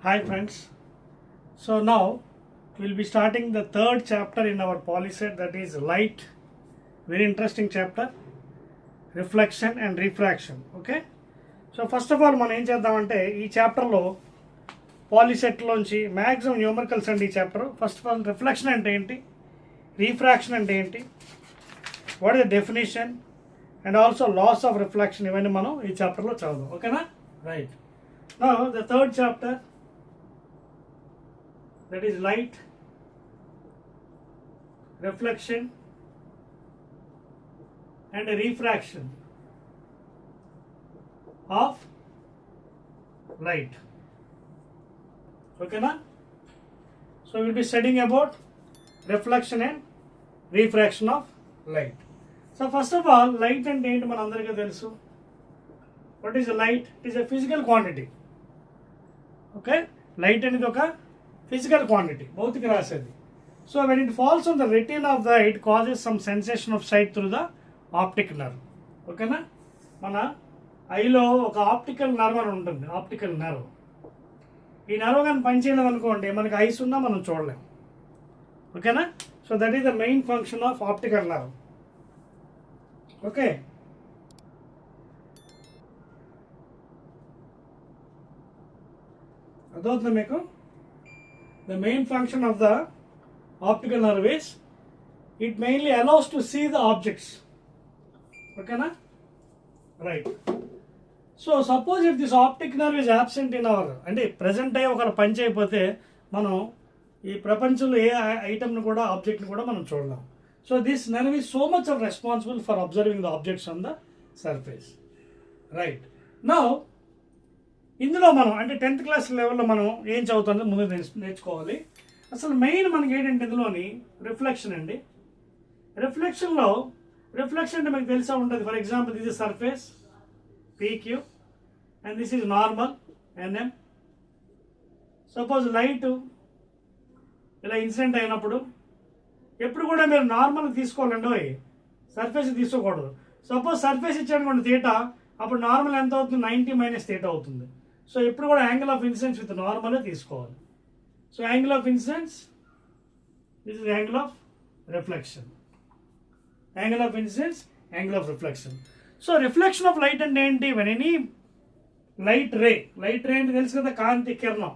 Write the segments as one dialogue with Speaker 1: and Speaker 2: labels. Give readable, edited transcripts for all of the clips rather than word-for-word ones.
Speaker 1: Hi friends. So now we'll be starting the third chapter in our polyset, that is light. Very interesting chapter. Reflection and refraction. Okay. So first of all మనం ఏం చేద్దామంటే ఈ చాప్టర్లో పాలిసెట్లోంచి maximum numericals అండి ఈ chapter. First of all reflection అంటే ఏంటి, refraction అంటే ఏంటి, what is the definition and also laws of reflection, ఇవన్నీ మనం ఈ చాప్టర్లో చదువుదాం. ఓకేనా? Right. Now the third chapter, that is light, reflection and refraction of light. Okay na? So we will be studying about reflection and refraction of light. So first of all, light and ఏంటి మన అందరికీ తెలుసు. What is light? It is a physical quantity. Okay? Light అనేది ఒక physical quantity, భౌతిక రాశి అది. So when it falls on the retina of the eye, it causes some sensation of sight through the optic nerve. ఓకేనా? మన ఐలో ఒక optical nerve అని ఉంటుంది, ఆప్టికల్ నర్వ్. ఈ నర్వ్ కానీ పనిచేయలేదు అనుకోండి, మనకి ఐస్ ఉన్నా మనం చూడలేము. ఓకేనా? So that is the main function of optical nerve. Okay. అర్థమవుతుందా మీకు? The main function of the optical nerve is it mainly allows to see the objects. Okay na? Right. So suppose if this optic nerve is absent in our, అంటే present అయ్యి ఒకవేళ పని చేయకపోతే మనం ఈ ప్రపంచంలో ఏ ఐటమ్ని కూడా ఆబ్జెక్ట్ని కూడా మనం చూడలేం. So this nerve is so much of responsible for observing the objects on the surface. Right. Now ఇందులో మనం అంటే 10th క్లాస్ లెవెల్లో మనం ఏం చదువుతుందో ముందు నేర్చుకోవాలి. అసలు మెయిన్ మనకి ఏంటంటే ఇందులోని రిఫ్లెక్షన్ అండి. రిఫ్లెక్షన్లో రిఫ్లెక్షన్ అంటే మీకు తెలిసే ఉంటుంది. For example this is surface PQ and this is normal NM. Suppose light ఇలా ఇన్సిడెంట్ అయినప్పుడు ఎప్పుడు కూడా మీరు నార్మల్ తీసుకోవాలండి, సర్ఫేస్ తీసుకోకూడదు. సపోజ్ సర్ఫేస్ ఇచ్చానుకోండి థీటా, అప్పుడు నార్మల్ ఎంత అవుతుంది? 90 మైనస్ థీటా అవుతుంది. సో ఎప్పుడు కూడా యాంగిల్ ఆఫ్ ఇన్సిడెన్స్ విత్ నార్మలే తీసుకోవాలి. So angle of incidence, this is angle of reflection. Angle of incidence, angle of reflection. So reflection of light అంటే ఏంటి? వెన్ ఎనీ లైట్ రే అంటే తెలుసు కదా, కాంతి కిరణం.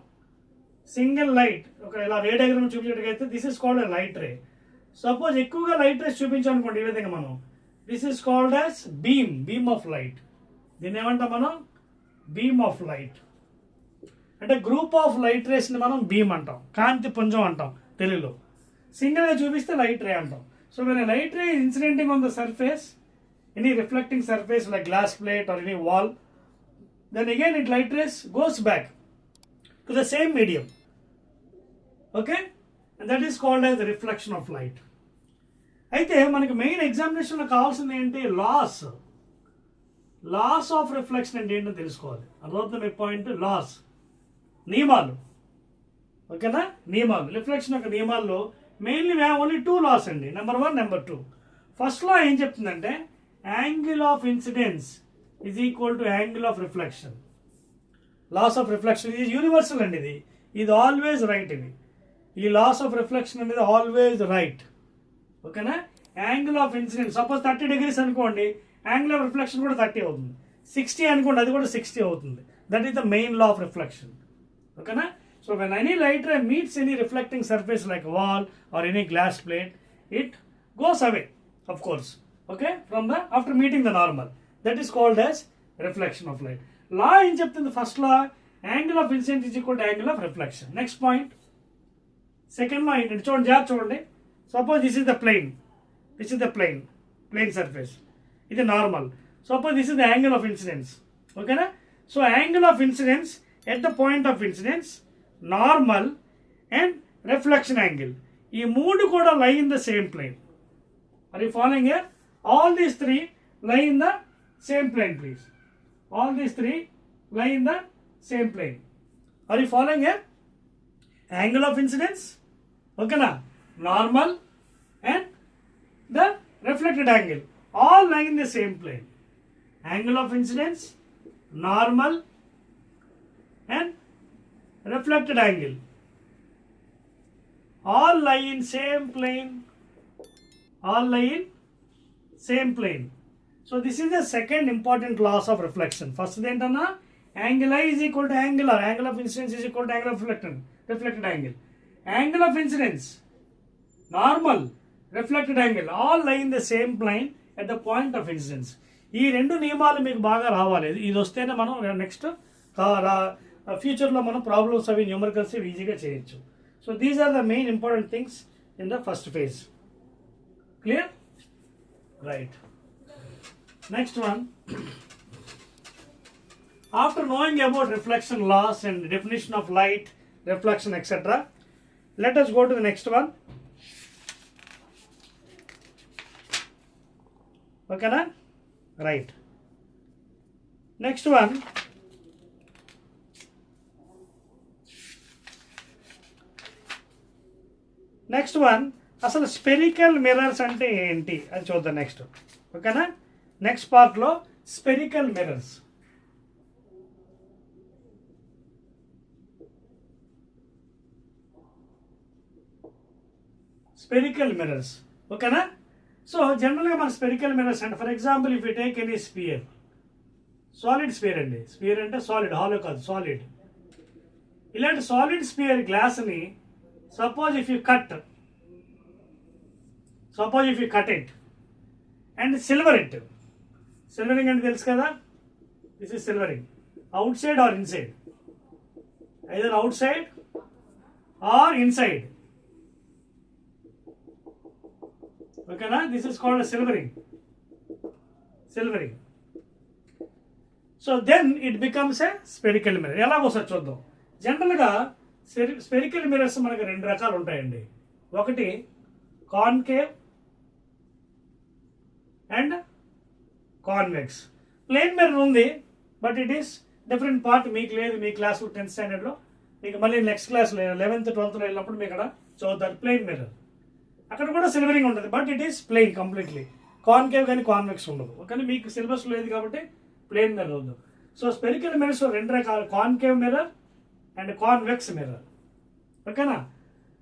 Speaker 1: సింగిల్ లైట్ ఒక ఇలా రే డయాగ్రామ్ చూపించేటట్టయితే this is called light ray. Suppose ఎక్కువగా లైట్ రేస్ చూపించాలనుకోండి ఈ విధంగా మనం, this is called as beam of light. దీన్ని ఏమంటాం మనం? Beam of light. అంటే గ్రూప్ ఆఫ్ లైట్ రేస్ని మనం బీమ్ అంటాం, కాంతి పుంజం అంటాం తెలుగులో. సింగిల్గా చూపిస్తే లైట్ రే అంటాం. So when light ray incidenting on the surface, any reflecting surface like glass plate or any wall, then again it light rays goes back to the same medium. Okay, and that is called as reflection of light. అయితే మనకి main ఎగ్జామినేషన్లో కావాల్సింది ఏంటి? Loss of reflection అంటే ఏంటో తెలుసుకోవాలి. అర్థమవుతుంది మీకు పాయింట్? లాస్, నియమాలు. ఓకేనా? నియమాలు. రిఫ్లెక్షన్ యొక్క నియమాల్లో మెయిన్లీ ఓన్లీ 2 లాస్ అండి, నెంబర్ 1, నెంబర్ 2. ఫస్ట్ లా ఏం చెప్తుందంటే angle of incidence is equal to angle of reflection. Laws of reflection ఇది యూనివర్సల్ అండి, ఇది ఆల్వేస్ రైట్. ఈ లాస్ ఆఫ్ రిఫ్లెక్షన్ అనేది ఆల్వేస్ రైట్. ఓకేనా? Angle of incidence suppose 30 degrees అనుకోండి, యాంగిల్ ఆఫ్ రిఫ్లెక్షన్ కూడా 30 అవుతుంది. 60 అనుకోండి, అది కూడా 60 అవుతుంది. That is the main law of reflection. ఓకేనా? So when any light ray meets any reflecting surface like wall or any glass plate, it goes away of course, okay, from the after meeting the normal. That is called as reflection of light. Law ఏం చెప్తుంది? First law angle of incidence is equal to angle of reflection. Next point, second law ఏంటంటే చూడండి, జాగ్రత్త చూడండి. Suppose this is the plane surface, ఇది normal. Suppose this is the angle of incidence. ఓకేనా? So angle of incidence at the point of incidence, normal and reflection angle, ఈ మూడు కూడా lie in the same plane. Are you following here? All these 3 lie in the same plane, please. All these 3 lie in the same plane. Are you following here? Angle of incidence, okay na? Normal and the reflected angle all lie in the same plane. Angle of incidence, normal and reflected angle. All lie in same plane. All lie in same plane. So this is the second important laws of reflection. First ఏంటన్నా angle I is equal to angular. Angle of incidence is equal to angle of reflected angle. Angle of incidence, normal, reflected angle, all lie in the same plane at the point of incidence. ఈ రెండు నియమాలు మీకు బాగా రావాలి. ఇది వస్తేనే మనం next ఫ్యూచర్లో మనం ప్రాబ్లమ్స్ అవి న్యూమరికల్స్ ఈజీగా చేయొచ్చు. So these are the main important things in the first phase. Clear? Right. Next one. After knowing about reflection laws and definition of light, reflection, etc., let us go to the next one. Okay, na? Right. Next one. Next one. అసలు spherical mirrors అంటే ఏంటి అది చూద్దాం next. ఓకేనా? Next పార్ట్లో spherical mirrors. Spherical mirrors. Okay na? So generally మన spherical mirrors అంటే for example if you take any sphere, solid sphere అండి. స్పియర్ అంటే సాలిడ్, హాలో కాదు, సాలిడ్. ఇలాంటి సాలిడ్ స్పియర్ గ్లాస్ని suppose if you cut it and silver it. Silvering అంటే తెలుసు కదా, this is silvering. Outside or inside, either outside or inside. Okay na? This is called a silvering. So then it becomes a spherical mirror. ఎలాగో sir చూద్దాం. జనరల్గా spherical mirrors మనకి రెండు రకాలు ఉంటాయండి. ఒకటి concave and convex. Plane mirror ఉంది, but it is different part. మీకు లేదు, మీ క్లాస్లో 10th స్టాండర్డ్లో, మీకు మళ్ళీ నెక్స్ట్ క్లాస్లో 11th 12th వెళ్ళినప్పుడు మీకు ఇక్కడ చదువుతారు ప్లేన్ మిర్రర్. అక్కడ కూడా సిల్వరింగ్ ఉంటుంది, but it is plane completely. Concave కానీ కాన్వెక్స్ ఉండదు. కానీ మీకు సిలబస్ లేదు కాబట్టి ప్లెయిన్ మిర్రర్ ఉంది. సో స్పెరికల్ మిర్రర్స్ రెండు రకాలు, concave mirror and convex mirror. ఓకేనా?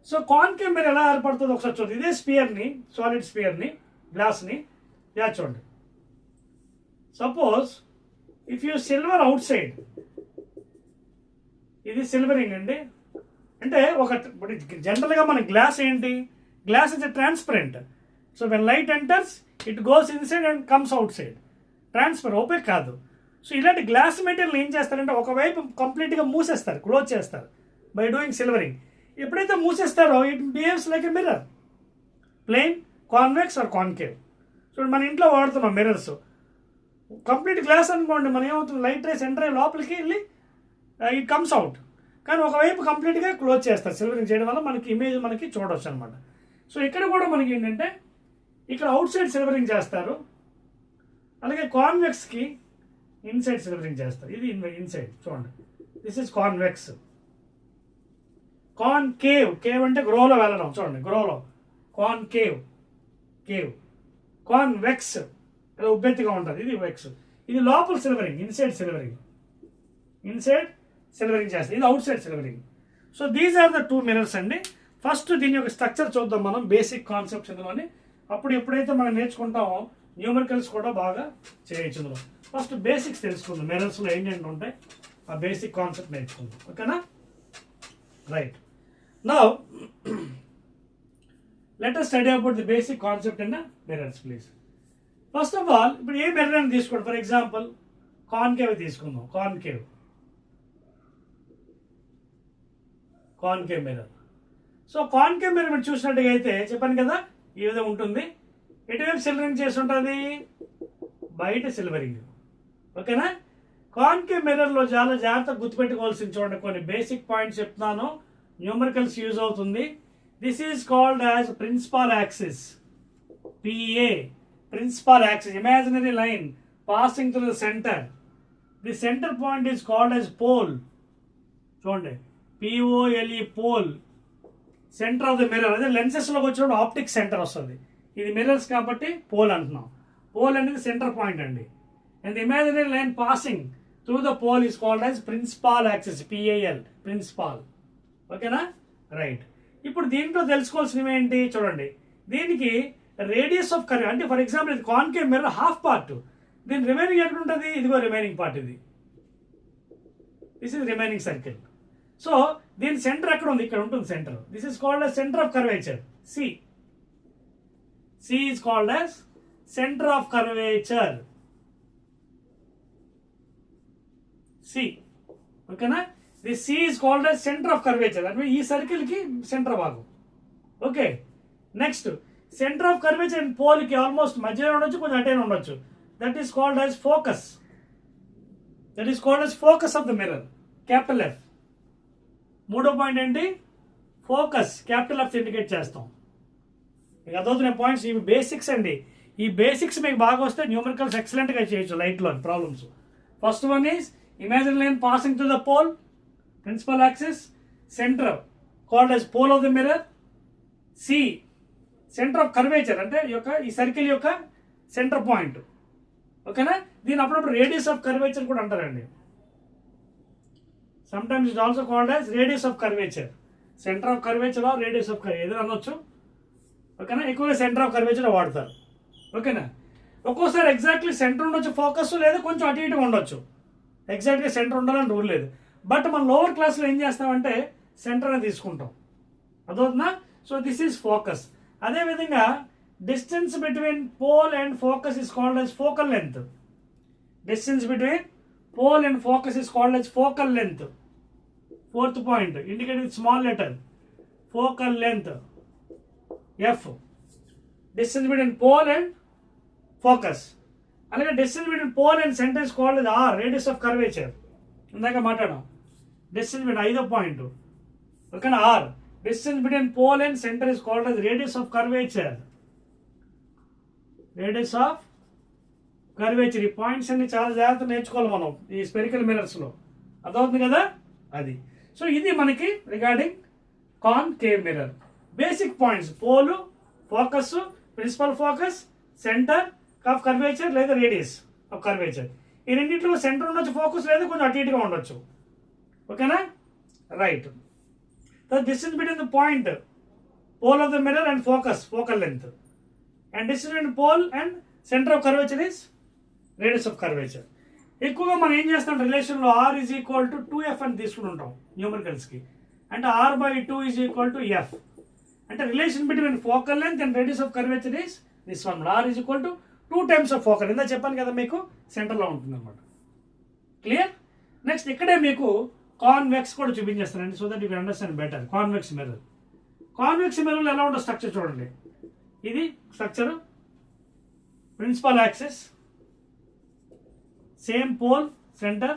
Speaker 1: సో కాన్కేవ్ మిర్రర్ ఎలా ఏర్పడుతుందో ఒకసారి చూద్దాం. ఇదే స్పియర్ని, సాలిడ్ స్పియర్ని, గ్లాస్ని చూడండి. Suppose if you silver out side, ఇది సిల్వరింగ్ అండి. అంటే ఒక జనరల్గా మన గ్లాస్ ఏంటి, glass is a transparent. So when light enters, it goes inside and comes outside. Transparent, opaque కాదు. సో ఇలాంటి గ్లాస్ మెటీరియల్ ఏం చేస్తారంటే ఒకవైపు కంప్లీట్గా మూసేస్తారు, క్లోజ్ చేస్తారు బై డూయింగ్ సిల్వరింగ్. ఎప్పుడైతే మూసేస్తారో it behaves like a mirror, plane, convex or concave. So మన ఇంట్లో వాడుతున్నాం మిర్రర్స్, కంప్లీట్ గ్లాస్ అనుకోండి, మనం ఏమవుతుంది, లైట్ రేస్ ఎంటర్ అయ్యి లోపలికి వెళ్ళి ఇట్ కమ్స్ అవుట్. కానీ ఒకవైపు కంప్లీట్గా క్లోజ్ చేస్తారు సిల్వరింగ్ చేయడం వల్ల మనకి ఇమేజ్ మనకి చూడవచ్చు అనమాట. సో ఇక్కడ కూడా మనకి ఏంటంటే ఇక్కడ అవుట్ సైడ్ సిల్వరింగ్ చేస్తారు, అలాగే కాన్వెక్స్కి ఇన్సైడ్ సిల్వరింగ్ చేస్తారు. ఇది ఇన్సైడ్ చూడండి, this is convex. Concave, cave అంటే గ్రోలో వెళ్ళడం చూడండి, గ్రోలో కాన్కేవ్, కాన్వెక్స్ ఇలా ఉబ్బెత్తిగా ఉంటుంది, ఇది వెక్స్. ఇది లోపల సిల్వరింగ్, ఇన్సైడ్ సిల్వరింగ్ చేస్తారు. ఇది outside silvering. So these are the two mirrors అండి. ఫస్ట్ దీని యొక్క స్ట్రక్చర్ చూద్దాం మనం, బేసిక్ కాన్సెప్ట్స్ ఇందులోని. అప్పుడు ఎప్పుడైతే మనం నేర్చుకుంటామో న్యూమరికల్స్ కూడా బాగా చేయొచ్చు. ఇందులో ఫస్ట్ బేసిక్స్ తెలుసుకుందాం, మిర్రర్స్లో ఏంటంటే ఉంటాయి, ఆ బేసిక్ కాన్సెప్ట్ నేర్చుకుందాం. ఓకేనా? Right. Now let us study about the basic concept in mirrors please. First of all ఇప్పుడు ఏ మిర్రర్ అని తీసుకోండి. ఫర్ ఎగ్జాంపుల్ కాన్కేవ్ తీసుకుందాం. Concave mirror. సో కాన్కేవ్ మిర్రర్ మీరు చూసినట్టుగా అయితే చెప్పాను కదా, ఈ విధంగా ఉంటుంది. ఎటువైపు సిల్వరింగ్ చేసి ఉంటుంది, బయట సిల్వరింగ్. ఓకేనా? కాన్కేవ్ మిర్రర్లో చాలా జాగ్రత్తగా గుర్తుపెట్టుకోవాల్సింది చూడండి, కొన్ని బేసిక్ పాయింట్స్ చెప్తున్నాను, న్యూమరికల్స్ యూజ్ అవుతుంది. This is called as principal axis, PA, principal axis, imaginary line passing through the centre. The centre point is called as pole. చూడండి, POLE, pole, centre of the mirror. అదే లెన్సెస్లోకి వచ్చినప్పుడు optic centre వస్తుంది. ఇది mirrors కాబట్టి pole అంటున్నాం. Pole అనేది centre point అండి. And imaginary line passing through the pole is called as principal axis, PAL, principal. ఓకేనా, రైట్. ఇప్పుడు దీంట్లో తెలుసుకోవాల్సినవి ఏంటి చూడండి. దీనికి రేడియస్ ఆఫ్ కర్వ్ అంటే ఫర్ ఎగ్జాంపుల్ ఇది కాన్కేవ్ మిర్రర్ హాఫ్ పార్ట్, దీని రిమైనింగ్ ఎక్కడ ఉంటుంది, ఇదిగో రిమైనింగ్ పార్ట్ ఇది, this is remaining circle. So దీని సెంటర్ ఎక్కడ ఉంది, ఇక్కడ ఉంటుంది centre. This is called as centre of curvature, C. C is called as center of curvature, C. ఓకేనా, the C is called as center of curvature, అంటే ఈ circle కి centre భాగం. Okay, next centre of curvature and pole కి almost మధ్యలో ఉండొచ్చు, కొంచెం అటైన్ ఉండొచ్చు. That is called as focus, that is called as focus of the mirror, capital F. మూడో పాయింట్ ఏంటి, ఫోకస్, క్యాపిటల్ F ఇండికేట్ చేస్తాం. మీకు అర్థమవుతున్న పాయింట్స్, ఇవి బేసిక్స్ అండి. ఈ బేసిక్స్ మీకు బాగా వస్తే న్యూమరికల్స్ ఎక్సలెంట్గా చేయొచ్చు లైట్లో problems. First one is imagine line passing to the pole, principal axis, centre called as pole of the mirror, C centre of curvature అంటే ఈ సర్కిల్ యొక్క సెంటర్ పాయింట్. ఓకేనా, దీని అప్పుడప్పుడు రేడియస్ ఆఫ్ కర్వేచర్ కూడా అంటారండి. Sometimes it also called as radius of curvature, centre of curvature are radius of curvature ఏదో అనొచ్చు. ఓకేనా, ఎక్కువగా సెంటర్ ఆఫ్ కర్వేచర్ వాడతారు. ఓకేనా, ఒక్కోసారి ఎగ్జాక్ట్లీ సెంటర్ ఉండొచ్చు ఫోకస్, లేదా కొంచెం అటు ఇటుగా ఉండొచ్చు. ఎగ్జాక్ట్గా సెంటర్ ఉండాలని రూల్ లేదు. బట్ మనం లోవర్ క్లాస్లో ఏం చేస్తామంటే సెంటర్ అనేది తీసుకుంటాం, అదవుతుందా. So this is focus. అదేవిధంగా distance between pole and focus is called as focal length. Distance between pole and focus is called as focal length. Fourth point indicate with small letter, focal length, F. Distance between pole and focus. అలాగే distance between pole and centre is called as R, radius of curvature. ఇందాక మాట్లాడాం distance between, ఐదో పాయింట్. ఓకేనా, R, distance between pole and centre is called as radius of curvature, radius of curvature. ఈ points అన్ని చాలా జాగ్రత్తగా నేర్చుకోవాలి మనం ఈ స్పెరికల్ మిర్రర్స్లో, అదవుతుంది కదా అది. సో ఇది మనకి regarding concave mirror basic points, pole, focus, principal focus, centre of curvature లేదా రేడియస్ ఆఫ్ కర్వేచర్. ఈ రెండింటిలో సెంటర్ ఉండొచ్చు, ఫోకస్ లేదా కొంచెం అటు ఇటుగా ఉండొచ్చు. ఓకేనా, right. The distance between the point pole of the mirror and focus, focal length, and distance between pole and centre of curvature is radius of curvature. ఎక్కువగా మనం ఏం చేస్తాం రిలేషన్లో R is equal to 2F అని తీసుకుని ఉంటాం న్యూమరికల్స్కి. అంటే R/2 is equal to F. అంటే relation between focal length and radius of curvature is this one, R is equal to 2 times of focal. ఇందా చెప్పాను కదా మీకు సెంటర్లో ఉంటుంది అనమాట. క్లియర్. నెక్స్ట్ ఇక్కడే మీకు కాన్వెక్స్ కూడా చూపించేస్తానండి, so that you can understand better. Convex mirror, convex మిర్రర్లో ఎలా ఉంటుంది స్ట్రక్చర్ చూడండి. ఇది structure, principal axis, same pole, centre,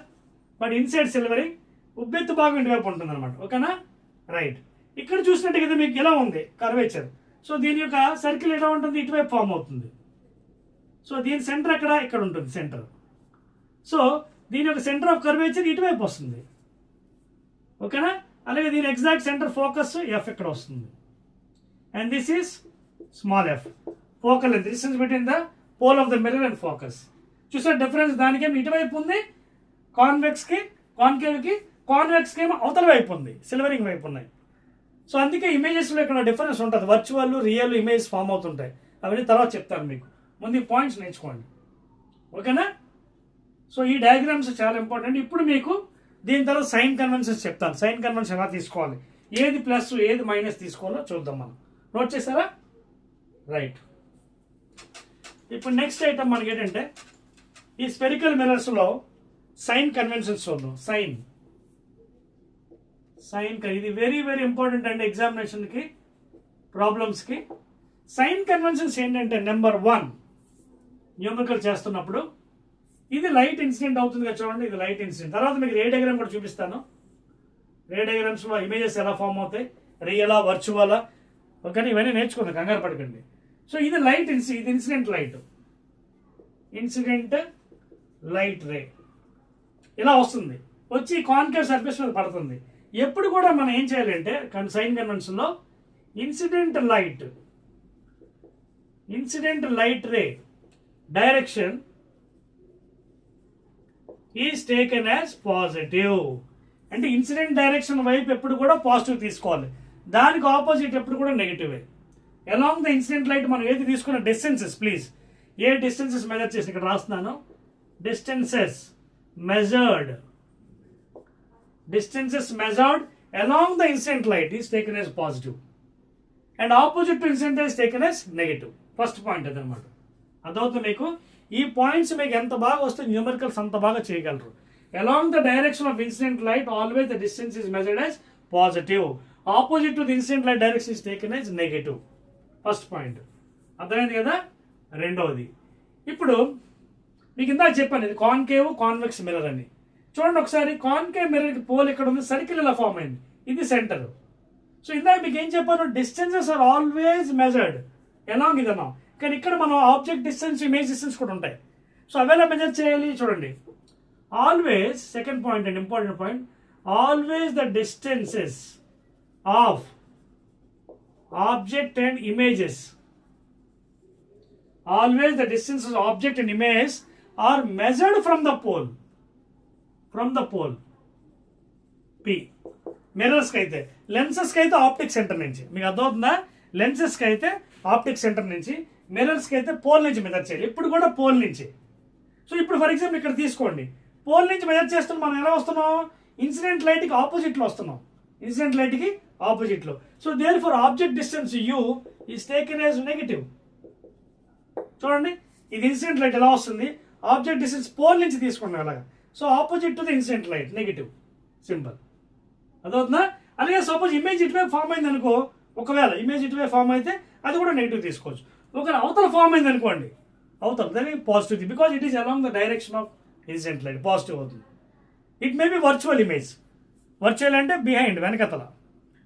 Speaker 1: but inside silvering, ఉబ్బెత్తు భాగం ఇటువైపు ఉంటుంది అనమాట. ఓకేనా, రైట్. ఇక్కడ చూసినట్టు కదా మీకు ఎలా ఉంది కర్వేచర్. సో దీని యొక్క సర్కిల్ ఎలా ఉంటుంది, ఇటువైపు ఫామ్ అవుతుంది. సో దీని సెంటర్ ఇక్కడ ఉంటుంది సెంటర్. సో దీని యొక్క సెంటర్ ఆఫ్ కర్వేచర్ ఇటువైపు వస్తుంది. ఓకేనా, అలాగే దీని ఎగ్జాక్ట్ సెంటర్ ఫోకస్ F ఇక్కడ వస్తుంది. And this is small f, focal length, distance between the pole of the mirror and focus. చూసారు డిఫరెన్స్, దానికేమో ఇటువైపు ఉంది కాన్వెక్స్కి, కాన్కేవ్కి, కాన్వెక్స్కి ఏమో అవతల వైపు ఉంది, సిల్వరింగ్ వైపు ఉన్నాయి. సో అందుకే ఇమేజెస్లో ఇక్కడ డిఫరెన్స్ ఉంటుంది, వర్చువల్ రియల్ ఇమేజ్ ఫామ్ అవుతుంటాయి. అవన్నీ తర్వాత చెప్తాను మీకు, ముందు ఈ పాయింట్స్ నేర్చుకోండి. ఓకేనా, సో ఈ డయాగ్రామ్స్ చాలా ఇంపార్టెంట్. ఇప్పుడు మీకు దీని తర్వాత సైన్ కన్వెన్షన్స్ చెప్తాను. సైన్ కన్వెన్షన్ ఎలా తీసుకోవాలి, ఏది ప్లస్ ఏది మైనస్ తీసుకోవాలో చూద్దాం మనం. నోట్ చేస్తారా, రైట్. ఇప్పుడు నెక్స్ట్ ఐటమ్ మనకి ఏంటంటే ఈ స్పెరికల్ మిర్రర్స్లో సైన్ కన్వెన్షన్స్ చూద్దాం. సైన్ ఇది వెరీ వెరీ ఇంపార్టెంట్ అండి ఎగ్జామినేషన్కి, ప్రాబ్లమ్స్కి. సైన్ కన్వెన్షన్స్ ఏంటంటే నెంబర్ 1 న్యూమరికల్ చేస్తున్నప్పుడు ఇది లైట్ ఇన్సిడెంట్ అవుతుంది కదా చూడండి, ఇది లైట్ ఇన్సిడెంట్. తర్వాత మీకు రే డయాగ్రామ్ కూడా చూపిస్తాను. రే డయాగ్రామ్స్లో ఇమేజెస్ ఎలా ఫామ్ అవుతాయి, రియలా వర్చువలా, ఓకే, ఇవన్నీ నేర్చుకుందాం, కంగారు పడకండి. సో ఇది లైట్ ఇది ఇన్సిడెంట్ లైట్, ఇన్సిడెంట్ లైట్ రే ఇలా వస్తుంది, వచ్చి కాన్కేవ్ సర్ఫేస్ మీద పడుతుంది. ఎప్పుడు కూడా మనం ఏం చేయాలంటే సైన్ కన్వెన్షన్లో incident light ray direction is taken as positive. అంటే ఇన్సిడెంట్ డైరెక్షన్ వైపు ఎప్పుడు కూడా పాజిటివ్ తీసుకోవాలి, దానికి ఆపోజిట్ ఎప్పుడు కూడా నెగిటివే. అలాంగ్ ద ఇన్సిడెంట్ లైట్ మనం ఏది తీసుకున్న డిస్టెన్సెస్, ప్లీజ్ ఏ డిస్టెన్సెస్ మెజర్ చేసి ఇక్కడ రాస్తున్నాను, distances measured along the incident light is taken as positive and opposite to incident is taken as negative. First point అదనమాట. అదవుతుంది మీకు. ఈ పాయింట్స్ మీకు ఎంత బాగా వస్తే న్యూమరికల్స్ అంత బాగా చేయగలరు. Along the direction of incident light always the distance is measured as positive, opposite to the incident light direction is taken as negative. First point అర్థమైంది కదా. రెండవది, ఇప్పుడు మీకు ఇందాక చెప్పాను ఇది కాన్కేవ్ కాన్వెక్స్ మిర్రర్ అని. చూడండి ఒకసారి, కాన్కేవ్ మిర్రర్కి పోల్ ఇక్కడ ఉంది, సర్కిల్ ఇలా ఫామ్ అయింది, ఇది సెంటర్. సో ఇందాక మీకు ఏం చెప్పాను, distances are always measured along ఇదన్నా, కానీ ఇక్కడ మనం ఆబ్జెక్ట్ డిస్టెన్స్ ఇమేజ్ డిస్టెన్స్ కూడా ఉంటాయి. సో అవేలా మెజర్ చేయాలి చూడండి. Always, second point and important point, always the distances of object and images, always the distances of object and image are measured from the pole P. Mirrors కి అయితే, lenses కి అయితే optic centre నుంచి, మీకు అర్థమవుతుందా, lenses కి అయితే optic centre నుంచి, మిర్రర్స్ కి అయితే పోల్ నుంచి మెజర్ చేయాలి, ఇప్పుడు కూడా పోల్ నుంచి. సో ఇప్పుడు ఫర్ ఎగ్జాంపుల్ ఇక్కడ తీసుకోండి, పోల్ నుంచి మెజర్ చేస్తున్నాం, మనం ఎలా వస్తున్నాం, ఇన్సిడెంట్ లైట్ కి ఆపోజిట్ లో వస్తున్నాం, ఇన్సిడెంట్ లైట్ కి ఆపోజిట్ లో. So therefore object distance u is taken as negative. చూడండి, ఇది ఇన్సిడెంట్ లైట్ ఎలా వస్తుంది, ఆబ్జెక్ట్ డిస్టెన్స్ పోల్ నుంచి తీసుకున్నాం అలాగా. So opposite to the incident light negative, simple. అదవుతుందా. అలాగే సపోజ్ ఇమేజ్ ఇటువైపు ఫామ్ అయింది అనుకో, ఒకవేళ ఇమేజ్ ఇటువైపు ఫామ్ అయితే అది కూడా నెగిటివ్ తీసుకోవచ్చు. ఒకవేళ అవతల ఫామ్ అయింది అనుకోండి, అవతల దానికి positive, because it is along the direction of incident light, positive అవుతుంది. It may be virtual image, virtual అంటే బిహైండ్ వెనకతల,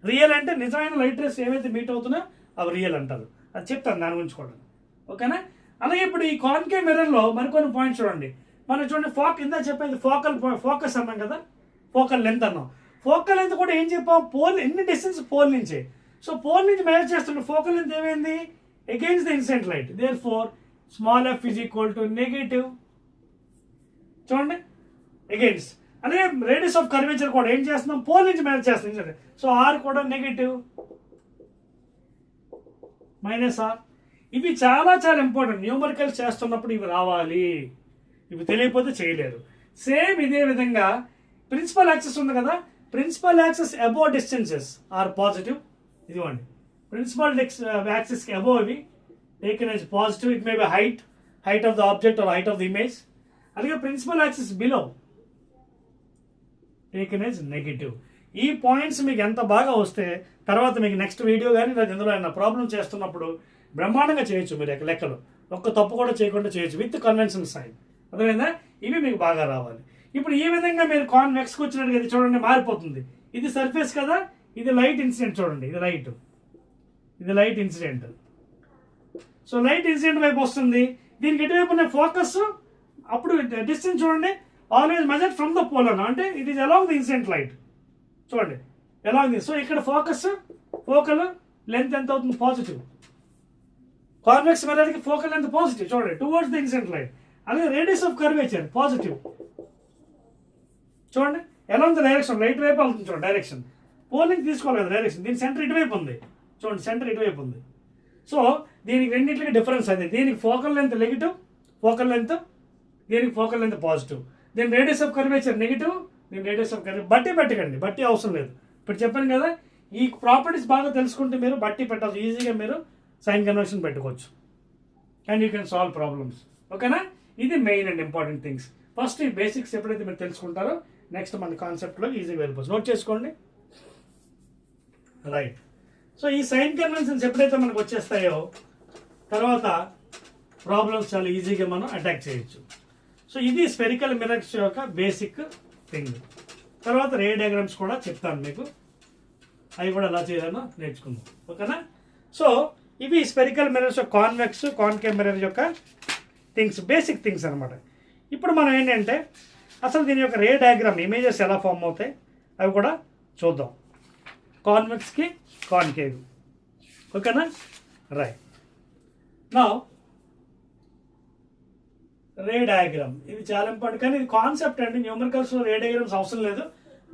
Speaker 1: రియల్ అంటే నిజమైన లైట్ రేస్ ఏవైతే మీట్ అవుతున్నాయో అవి రియల్ అంటారు. అది చెప్తాను దాని గురించి కూడా, ఓకేనా. అలాగే ఇప్పుడు ఈ కాన్కేవ్ మిర్రర్లో మరికొన్ని పాయింట్స్ చూడండి. మనం చూడండి, ఇందా చెప్పేది ఫోకస్ అన్నాం కదా, ఫోకల్ లెంత్ అన్నాం. ఫోకల్ లెంత్ కూడా ఏం చెప్పాం, పోల్ ఎన్ని డిస్టెన్స్ పోల్ నుంచి. సో పోల్ నుంచి మెజర్ చేస్తుంటే ఫోకల్ లెంత్ ఏమైంది, against the incident light, therefore small f is equal to negative. చూడండి, అగైన్స్. అలాగే రేడియస్ ఆఫ్ కర్వేచర్ కూడా ఏం చేస్తున్నాం, పోల్ నుంచి మెజర్ చేస్తున్నాం. సో r కూడా నెగిటివ్, -r. ఇవి చాలా చాలా ఇంపార్టెంట్, న్యూమరికల్స్ చేస్తున్నప్పుడు ఇవి రావాలి, ఇవి తెలియకపోతే చేయలేరు. సేమ్ ఇదే విధంగా ప్రిన్సిపల్ యాక్సెస్ ఉంది కదా, principal axis above distances are positive. ఇదిగోండి, ప్రిన్సిపల్ యాక్సెస్ కి అబోవ్ ఇవి taken as positive. It may be height of the object or height of the image. అలాగే principal axis below taken as negative. ఈ points మీకు ఎంత బాగా వస్తే తర్వాత మీకు నెక్స్ట్ వీడియో కానీ లేదా ఇందులో ఏమైనా ప్రాబ్లం చేస్తున్నప్పుడు బ్రహ్మాండంగా చేయొచ్చు. మీరు లెక్కలు ఒక్క తప్పు కూడా చేయకుండా చేయొచ్చు విత్ కన్వెన్షన్ సైన్. అర్థమైందా, ఇవి మీకు బాగా రావాలి. ఇప్పుడు ఈ విధంగా మీరు కాన్వెక్స్కి వచ్చినట్టు కదా, చూడండి మారిపోతుంది. ఇది సర్ఫేస్ కదా, ఇది లైట్ ఇన్సిడెంట్, చూడండి ఇది light incident. So light incident వైపు వస్తుంది, దీనికి ఎటువైపు ఉన్న ఫోకస్. అప్పుడు డిస్టెన్స్ చూడండి, always measure from the pole అన్న, అంటే it is along the incident light. చూడండి ఎలా ఉంది. సో ఇక్కడ ఫోకల్ లెంత్ ఎంత అవుతుంది, పాజిటివ్. కాన్వెక్స్ మిర్రర్కి ఫోకల్ లెంత్ పాజిటివ్, చూడండి టువర్డ్స్ ది ఇన్సిడెంట్ లైట్. అలాగే రేడియస్ ఆఫ్ కర్వేచర్ పాజిటివ్, చూడండి అలాంగ్ ద డైరెక్షన్, లైట్ వైపు అవుతుంది. చూడండి డైరెక్షన్, పోల్ నుంచి తీసుకోవాలి కదా డైరెక్షన్, దీని సెంటర్ ఇటువైపు ఉంది. చూడండి సెంటర్ ఇటువైపు ఉంది. సో దీనికి రెండింటికి డిఫరెన్స్ అది. దీనికి ఫోకల్ లెంత్ నెగిటివ్, దీనికి ఫోకల్ లెంత్ పాజిటివ్. దీని రేడియస్ ఆఫ్ కర్వేచర్ నెగిటివ్, దీని రేడియస్ ఆఫ్ కర్వేచర్. బట్టి పెట్టకండి, బట్టి అవసరం లేదు. ఇప్పుడు చెప్పాను కదా, ఈ ప్రాపర్టీస్ బాగా తెలుసుకుంటే మీరు బట్టి పెట్టాలి, ఈజీగా మీరు సైన్ కన్వర్షన్ పెట్టుకోవచ్చు and you can solve problems. ఓకేనా, ఇది main and important things. First ఈ బేసిక్స్ ఎప్పుడైతే మీరు తెలుసుకుంటారో నెక్స్ట్ మన కాన్సెప్ట్లో ఈజీగా వెళ్ళిపోవచ్చు. నోట్ చేసుకోండి, రైట్. సో ఈ సైన్ కన్వెన్షన్స్ ఎప్పుడైతే మనకు వచ్చేస్తాయో తర్వాత ప్రాబ్లమ్స్ చాలా ఈజీగా మనం అటాక్ చేయొచ్చు. సో ఇది స్పెరికల్ మిర్రర్స్ యొక్క బేసిక్ థింగ్. తర్వాత రే డయాగ్రామ్స్ కూడా చెప్తాను మీకు, అవి కూడా ఎలా చేయాలో నేర్చుకుందాం. ఓకేనా. సో ఇవి స్పెరికల్ మిర్రర్స్ యొక్క కాన్వెక్స్ కాన్కేవ్ మిర్రర్ యొక్క థింగ్స్, బేసిక్ థింగ్స్ అనమాట. ఇప్పుడు మనం ఏంటంటే అసలు దీని యొక్క రే డయాగ్రామ్ ఇమేజెస్ ఎలా ఫామ్ అవుతాయి అవి కూడా చూద్దాం, కాన్వెక్స్కి కాన్కేవ్. ఓకేనా, రైట్. నా రే డయాగ్రామ్. ఇది చాలా ఇంపార్టెంట్, కానీ ఇది కాన్సెప్ట్ అండి. న్యూమరికల్స్లో రే డయాగ్రామ్స్ అవసరం లేదు,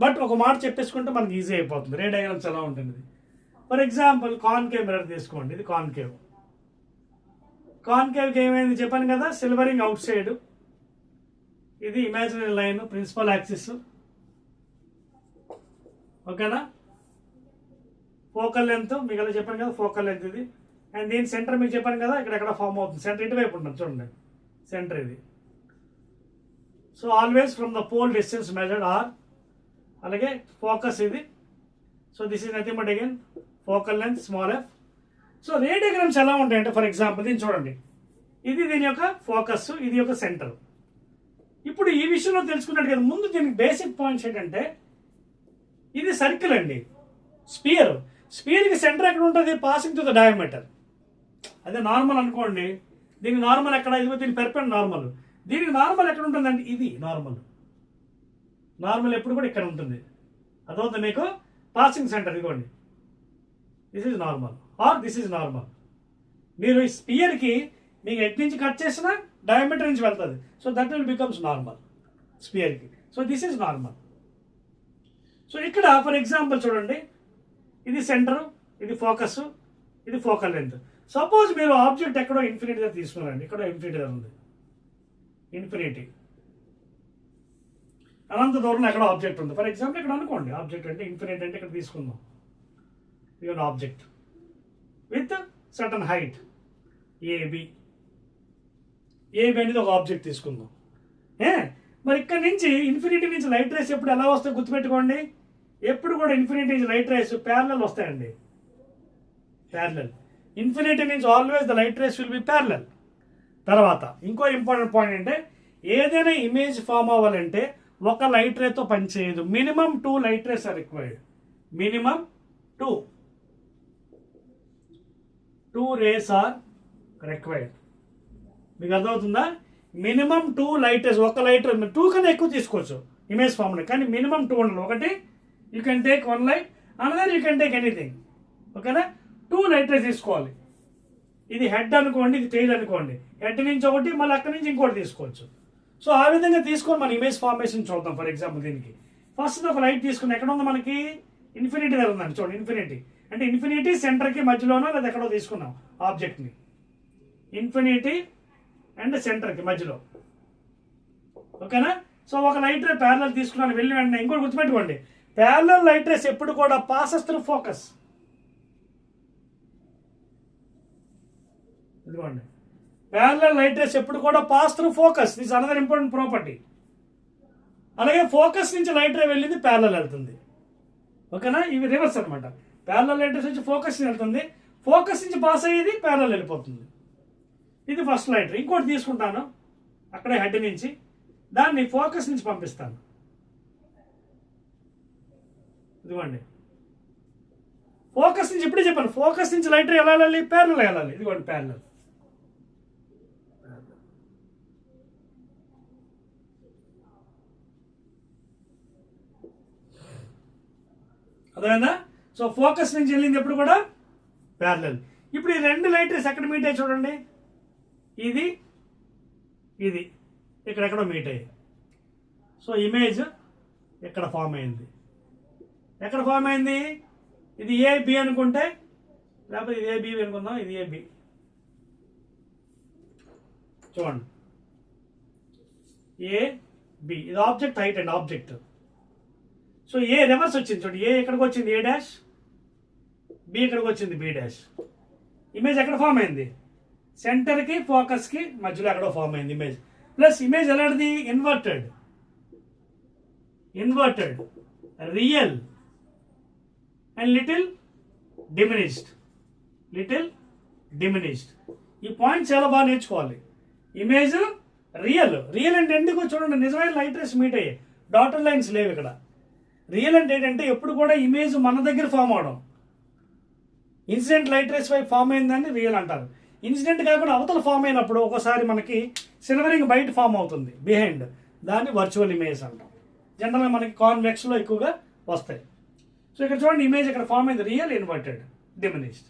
Speaker 1: బట్ ఒక మాట చెప్పేసుకుంటే మనకి ఈజీ అయిపోతుంది. రే డయాగ్రామ్స్ ఎలా ఉంటుంది. ఫర్ ఎగ్జాంపుల్ కాన్కేవ్ మిర్రర్ తీసుకోండి. ఇది కాన్కేవ్. కాన్కేవ్కి ఏమైంది చెప్పాను కదా, సిల్వరింగ్ అవుట్ సైడ్. ఇది ఇమాజినరీ లైన్, ప్రిన్సిపల్ యాక్సిస్. ఓకేనా. ఫోకల్ లెంత్ మీకు అలా చెప్పాను కదా, ఫోకల్ లెంత్ ఇది. అండ్ దీని సెంటర్ మీకు చెప్పాను కదా, ఇక్కడ ఫామ్ అవుతుంది. సెంటర్ ఇటువైపు ఉంటుంది చూడండి, సెంటర్ ఇది. So always from the pole distance measured are. అలాగే ఫోకస్ ఇది. So this is nothing but again focal length small f. So ray diagrams ఎలా ఉంటాయంటే, ఫర్ ఎగ్జాంపుల్ దీన్ని చూడండి, ఇది దీని యొక్క ఫోకస్, ఇది యొక్క సెంటర్. ఇప్పుడు ఈ విషయంలో తెలుసుకున్నట్టు కదా, ముందు దీనికి బేసిక్ పాయింట్స్ ఏంటంటే, ఇది సర్కిల్ అండి, స్పియర్. స్పియర్కి సెంటర్ ఎక్కడ ఉంటుంది, పాసింగ్ టు ద డయామీటర్. అదే నార్మల్ అనుకోండి, దీనికి నార్మల్ ఎక్కడ, ఇది దీని పెర్పెండ్ నార్మల్. దీనికి నార్మల్ ఎక్కడ ఉంటుందండి, ఇది నార్మల్. నార్మల్ ఎప్పుడు కూడా ఇక్కడ ఉంటుంది. అదవుతుంది మీకు పాసింగ్ సెంటర్. ఇదిగోండి, this is normal or this is normal. మీరు ఈ స్పియర్కి మీకు ఎట్ నుంచి కట్ చేసినా డయామీటర్ నుంచి వెళ్తుంది. So that will becomes normal స్పియర్కి. So this is normal. So ఇక్కడ ఫర్ ఎగ్జాంపుల్ చూడండి, ఇది సెంటరు, ఇది ఫోకస్, ఇది ఫోకల్ లెంత్. సపోజ్ మీరు ఆబ్జెక్ట్ ఎక్కడో ఇన్ఫినిటీ దగ్గర తీసుకున్నారండి, ఇక్కడ ఇన్ఫినిటీ దగ్గర ఉంది, ఇన్ఫినిటీ అనంత దూరంలో ఎక్కడ ఆబ్జెక్ట్ ఉంది. ఫర్ ఎగ్జాంపుల్ ఇక్కడ అనుకోండి, ఆబ్జెక్ట్ అంటే ఇన్ఫినిటీ అంటే ఇక్కడ తీసుకుందాం. ఇవన్న object with certain height AB. AB అనేది ఒక ఆబ్జెక్ట్ తీసుకుందాం. మరి ఇక్కడ నుంచి ఇన్ఫినిటీ నుంచి లైట్ రేస్ ఎప్పుడు ఎలా వస్తాయి గుర్తుపెట్టుకోండి. ఎప్పుడు కూడా ఇన్ఫినిటీ నుంచి లైట్ రేస్ ప్యారలల్ వస్తాయండి, ప్యారలల్. ఇన్ఫినిటీ నుంచి always the light race will be parallel. తర్వాత ఇంకో ఇంపార్టెంట్ పాయింట్ అంటే, ఏదైనా ఇమేజ్ ఫామ్ అవ్వాలంటే ఒక లైట్ రేతో పనిచేయదు. Minimum 2 light rays are required. Minimum 2 rays are required. మీకు అర్థమవుతుందా? Minimum 2 light rays. ఒక లైట్ 2 కన్నా ఎక్కువ తీసుకోవచ్చు ఇమేజ్ ఫామ్లో, కానీ మినిమం 2 ఉండాలి. ఒకటి you can take 1 light, another you can take anything. ఓకేనా. 2 లైట్ రేస్ తీసుకోవాలి. ఇది హెడ్ అనుకోండి, ఇది టెయిల్ అనుకోండి. హెడ్ నుంచి ఒకటి, మళ్ళీ అక్కడి నుంచి ఇంకోటి తీసుకోవచ్చు. సో ఆ విధంగా తీసుకొని మన ఇమేజ్ ఫార్మేషన్ చూద్దాం. ఫర్ ఎగ్జాంపుల్ దీనికి ఫస్ట్ ఒక లైట్ తీసుకుని, ఎక్కడ ఉంది మనకి, ఇన్ఫినిటీ దగ్గర ఉందండి చూడండి. ఇన్ఫినిటీ అంటే ఇన్ఫినిటీ సెంటర్కి మధ్యలోనో లేదా ఎక్కడో తీసుకున్నాం ఆబ్జెక్ట్ని. ఇన్ఫినిటీ అండ్ సెంటర్కి మధ్యలో. ఓకేనా. సో ఒక లైట్ రే ప్యారలల్ తీసుకున్నాను, వెళ్ళి వెంటనే ఇంకోటి గుర్తుపెట్టుకోండి, ప్యారలల్ లైట్ రేస్ ఎప్పుడు కూడా పాసెస్ త్రూ ఫోకస్. ఇదిగోండి, ప్యారలల్ లైట్ రేస్ ఎప్పుడు కూడా pass through focus. This another important property. అలాగే ఫోకస్ నుంచి లైట్ రే వెళ్ళింది ప్యారలల్ వెళ్తుంది. ఓకేనా. ఇవి రివర్స్ అనమాట. ప్యారలల్ లైట్ రేస్ నుంచి ఫోకస్ వెళ్తుంది, ఫోకస్ నుంచి పాస్ అయ్యేది ప్యారలల్ వెళ్ళిపోతుంది. ఇది ఫస్ట్ లైట్ రే. ఇంకోటి తీసుకుంటాను అక్కడే హెడ్ నుంచి, దాన్ని ఫోకస్ నుంచి పంపిస్తాను. ఇదిగోండి, ఫోకస్ నుంచి ఇప్పుడే చెప్పాను, ఫోకస్ నుంచి లైట్ రే ఎలా వెళ్ళాలి, ప్యారలల్ వెళ్ళాలి. ఇదిగోండి ప్యారలల్. అర్థమైందా? సో ఫోకస్ నుంచి వెళ్ళింది ఎప్పుడు కూడా ప్యారలల్. ఇప్పుడు ఈ 2 లైట్ రేస్ ఎక్కడ మీట్ అయ్యి చూడండి, ఇది ఇది ఇక్కడెక్కడో మీట్ అయ్యాయి. సో ఇమేజ్ ఇక్కడ ఫామ్ అయింది. ఎక్కడ ఫామ్ అయింది, ఇది ఏబి అనుకుంటే, లేకపోతే ఇది ఏబి అనుకుందాం, ఇది ఏబి. చూడండి, ఏబి ఇది ఆబ్జెక్ట్ హైట్ అండి, ఆబ్జెక్ట్. సో ఏ రివర్స్ వచ్చింది చూడండి, ఏ ఎక్కడికి వచ్చింది ఏ డాష్, బి ఎక్కడికి వచ్చింది బి డాష్. ఇమేజ్ ఎక్కడ ఫామ్ అయింది, సెంటర్కి ఫోకస్కి మధ్యలో ఎక్కడో ఫామ్ అయింది ఇమేజ్. ప్లస్ ఇమేజ్ ఎలాంటిది, inverted, inverted, real and little diminished, little diminished. ఈ పాయింట్ చాలా బాగా నేర్చుకోవాలి. ఇమేజ్ రియల్, రియల్ అంటే ఎందుకు చూడండి, నిజమైన లైట్ రేస్ మీట్ అయ్యాయి, డాటర్ లైన్స్ లేవు ఇక్కడ. రియల్ అంటే ఏంటంటే ఎప్పుడు కూడా ఇమేజ్ మన దగ్గర ఫామ్ అవడం. ఇన్సిడెంట్ లైట్ రేస్ వైపు ఫామ్ అయిందని రియల్ అంటారు. ఇన్సిడెంట్ కాకుండా అవతల ఫామ్ అయినప్పుడు ఒకసారి మనకి సిల్వరింగ్ బయట ఫామ్ అవుతుంది బిహైండ్, దాన్ని వర్చువల్ ఇమేజ్ అంటాం. జనరల్గా మనకి కాన్వెక్స్లో ఎక్కువగా వస్తాయి. సో ఇక్కడ చూడండి, ఇమేజ్ ఇక్కడ ఫామ్ అయింది, రియల్, ఇన్వర్టెడ్, డిమినిష్డ్.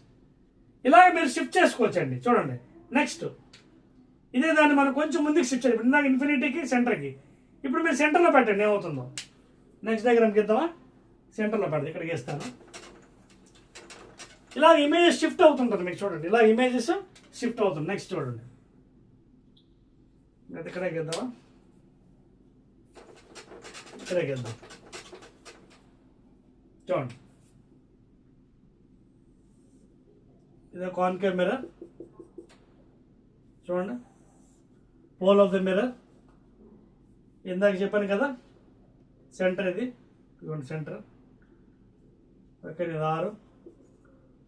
Speaker 1: ఇలా మీరు షిఫ్ట్ చేసుకోవచ్చండి. చూడండి నెక్స్ట్ ఇదే దాన్ని మనం కొంచెం ముందుకు షిఫ్ట్ చేయాలి. ఇందాక ఇన్ఫినిటీకి సెంటర్కి, ఇప్పుడు మీరు సెంటర్లో పెట్టండి ఏమవుతుందో. నెక్స్ట్ డయాగ్రామ్కి ఇద్దామా, సెంటర్లో పెడదాం, ఇక్కడికి వేస్తాను. ఇలా ఇమేజెస్ షిఫ్ట్ అవుతుంటుంది మీకు చూడండి, ఇలా ఇమేజెస్ షిఫ్ట్ అవుతుంది. నెక్స్ట్ చూడండి, ఇక్కడే గీద్దామా, ఇక్కడే గీద్దాం చూడండి. ఇదే కాన్కేవ్ మిర్రర్ చూడండి, పోల్ ఆఫ్ ద మిర్రర్. ఇందాక చెప్పాను కదా సెంటర్, ఇది ఇదిగోండి సెంటర్. ఓకే, ఇది 6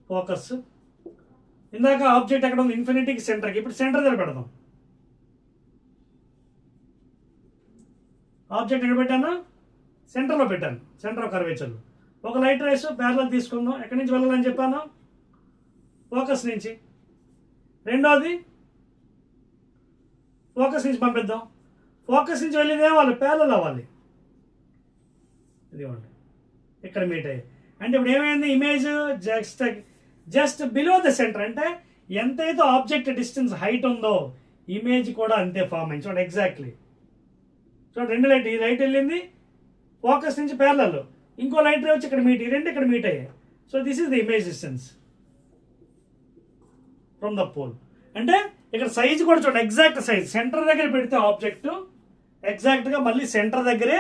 Speaker 1: ఫోకస్. ఇందాక ఆబ్జెక్ట్ ఎక్కడ ఉంది, ఇన్ఫినిటీకి సెంటర్కి, ఇప్పుడు సెంటర్ దగ్గర పెడదాం. ఆబ్జెక్ట్ ఎక్కడ పెట్టాను, సెంటర్లో పెట్టాను, సెంటర్ ఆఫ్ కర్వేచర్లో. ఒక లైట్ రేస్ ప్యారలల్ తీసుకుందాం. ఎక్కడి నుంచి వెళ్ళాలని చెప్పాను, ఫోకస్ నుంచి. రెండోది ఫోకస్ నుంచి పంపిద్దాం. ఫోకస్ నుంచి వెళ్ళేది ఏమవ్వాలి, ప్యారలల్ అవ్వాలి. ఇదిగోండి ఇక్కడ మీట్ అయ్యి, అంటే ఇప్పుడు ఏమైంది, image just below the centre. అంటే ఎంతైతే ఆబ్జెక్ట్ డిస్టెన్స్ హైట్ ఉందో ఇమేజ్ కూడా అంతే ఫామ్ అయింది. చూడండి ఎగ్జాక్ట్లీ. చూడండి రెండు లైట్, ఈ లైట్ వెళ్ళింది ఫోకస్ నుంచి ప్యారలల్, ఇంకో లైట్ వచ్చి ఇక్కడ మీట్, ఈ రెండు ఇక్కడ మీట్ అయ్యాయి. So this is the image distance from the pole. అంటే ఇక్కడ సైజ్ కూడా చూడండి, ఎగ్జాక్ట్ సైజ్. సెంటర్ దగ్గర పెడితే ఆబ్జెక్ట్ ఎగ్జాక్ట్గా మళ్ళీ సెంటర్ దగ్గరే,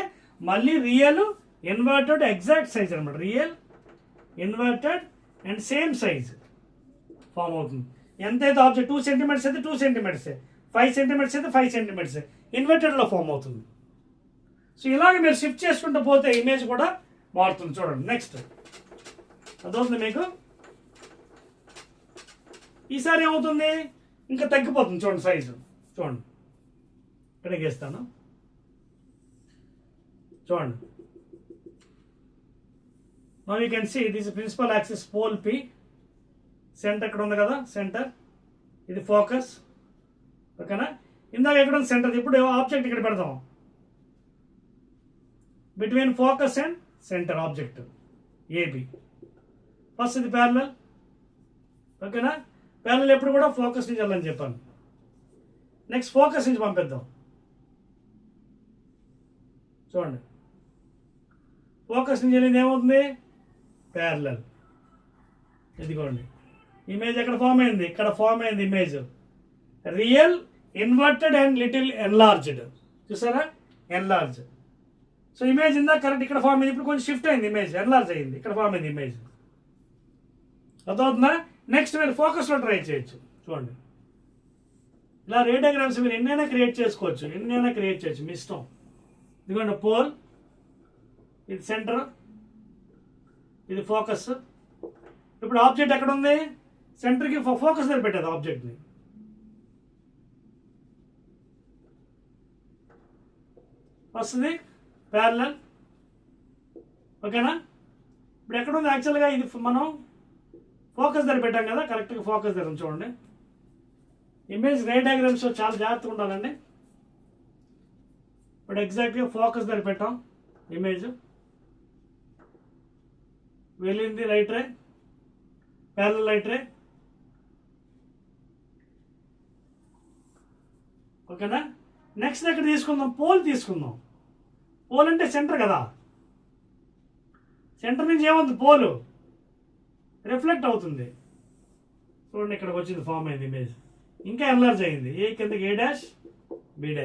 Speaker 1: మళ్ళీ రియల్ ఇన్వర్టెడ్ ఎగ్జాక్ట్ సైజ్ అనమాట. Real inverted and same size form అవుతుంది. ఎంతైతే ఆబ్జెక్ట్ 2 సెంటీమీటర్స్ అయితే 2 సెంటీమీటర్సే, 5 సెంటీమీటర్స్ అయితే 5 సెంటీమీటర్సే ఇన్వర్టెడ్లో ఫామ్ అవుతుంది. సో ఇలాగ మీరు షిఫ్ట్ చేసుకుంటూ పోతే ఇమేజ్ కూడా మారుతుంది. చూడండి నెక్స్ట్, అదవుతుంది మీకు. ఈసారి ఏమవుతుంది, ఇంకా తగ్గిపోతుంది. చూడండి సైజు, చూడండి ఇక్కడికి వేస్తాను చూడండి. Now you can see this principal axis pole P, centre ఇక్కడ ఉంది కదా సెంటర్, ఇది ఫోకస్. ఓకేనా, ఇందాక ఎక్కడ ఉంది సెంటర్, ఇప్పుడు ఆబ్జెక్ట్ ఇక్కడ పెడతాం. Between focus and centre object AB. First ఇది ప్యారలల్. ఓకేనా, ప్యారలల్ ఎప్పుడు కూడా ఫోకస్ నుంచి వెళ్ళని చెప్పాను. నెక్స్ట్ ఫోకస్ నుంచి పంపిద్దాం. చూడండి ఫోకస్ నుంచి వెళ్ళింది ఏమవుతుంది, ప్యారలల్. ఇదిగోండి ఇమేజ్ ఎక్కడ ఫామ్ అయింది, ఇక్కడ ఫామ్ అయింది image. Real inverted and little enlarged. చూసారా, ఎన్లార్జ్. సో ఇమేజ్ ఇందా కరెక్ట్ ఇక్కడ ఫామ్ అయింది, ఇప్పుడు కొంచెం షిఫ్ట్ అయింది ఇమేజ్, ఎన్లార్జ్ అయింది, ఇక్కడ ఫామ్ అయింది ఇమేజ్. అర్థమవుతుందా. నెక్స్ట్ మీరు ఫోకస్లో ట్రై చేయొచ్చు. చూడండి ఇలా రే డయాగ్రామ్స్ మీరు ఎన్నైనా క్రియేట్ చేసుకోవచ్చు, ఎన్నైనా క్రియేట్ చేయొచ్చు, మీ ఇష్టం. ఇదిగోండి పోల్, ఇది సెంటర్, ఇది ఫోకస్. ఇప్పుడు ఆబ్జెక్ట్ ఎక్కడ ఉంది, సెంటర్కి ఫోకస్ దగ్గర పెట్టేది ఆబ్జెక్ట్ని. వస్తుంది ప్యారలల్. ఓకేనా, ఇప్పుడు ఎక్కడ ఉంది యాక్చువల్గా, ఇది మనం ఫోకస్ దగ్గర పెట్టాం కదా, కరెక్ట్గా ఫోకస్ దగ్గర చూడండి. ఇమేజ్ రే డయాగ్రామ్స్ చాలా జాగ్రత్తగా ఉండాలండి. ఇప్పుడు ఎగ్జాక్ట్గా ఫోకస్ దగ్గర పెట్టాం ఇమేజ్, వెళ్ళింది light ray, parallel light ray. ఓకేనా, నెక్స్ట్ ఎక్కడ తీసుకుందాం, పోల్ తీసుకుందాం. పోల్ అంటే సెంటర్ కదా, సెంటర్ నుంచి ఏమవుతుంది, పోలు రిఫ్లెక్ట్ అవుతుంది. చూడండి ఇక్కడికి వచ్చింది, ఫామ్ అయింది ఇమేజ్, ఇంకా ఎన్లార్జ్ అయింది. ఏ కిందకి A' B'.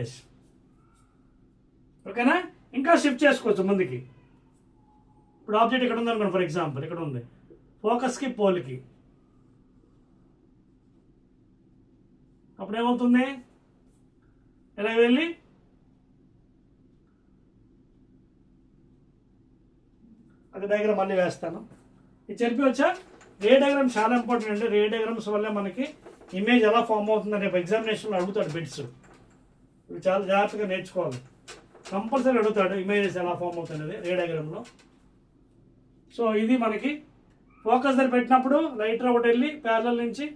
Speaker 1: ఓకేనా, ఇంకా షిఫ్ట్ చేసుకోవచ్చు ముందుకి. ఇప్పుడు ఆబ్జెక్ట్ ఇక్కడ ఉంది అనుకోండి, ఫర్ ఎగ్జాంపుల్ ఇక్కడ ఉంది, ఫోకస్కి పోల్కి. అప్పుడు ఏమవుతుంది, ఇలా వెళ్ళి అది డయాగ్రామ్ మళ్ళీ వేస్తాను. ఇది చెప్పవచ్చా, రే డయాగ్రామ్ చాలా ఇంపార్టెంట్ అండి. రే డయాగ్రామ్స్ వల్ల మనకి ఇమేజ్ ఎలా ఫామ్ అవుతుందని రేపు ఎగ్జామినేషన్లో అడుగుతాడు బిట్స్. ఇవి చాలా జాగ్రత్తగా నేర్చుకోవాలి, కంపల్సరీ అడుగుతాడు ఇమేజెస్ ఎలా ఫామ్ అవుతుంది రే డయాగ్రామ్లో. సో ఇది మనకి ఫోకస్ దగ్గర పెట్టినప్పుడు లైటర్ ఒకటి వెళ్ళి ప్యారలల్ నుంచి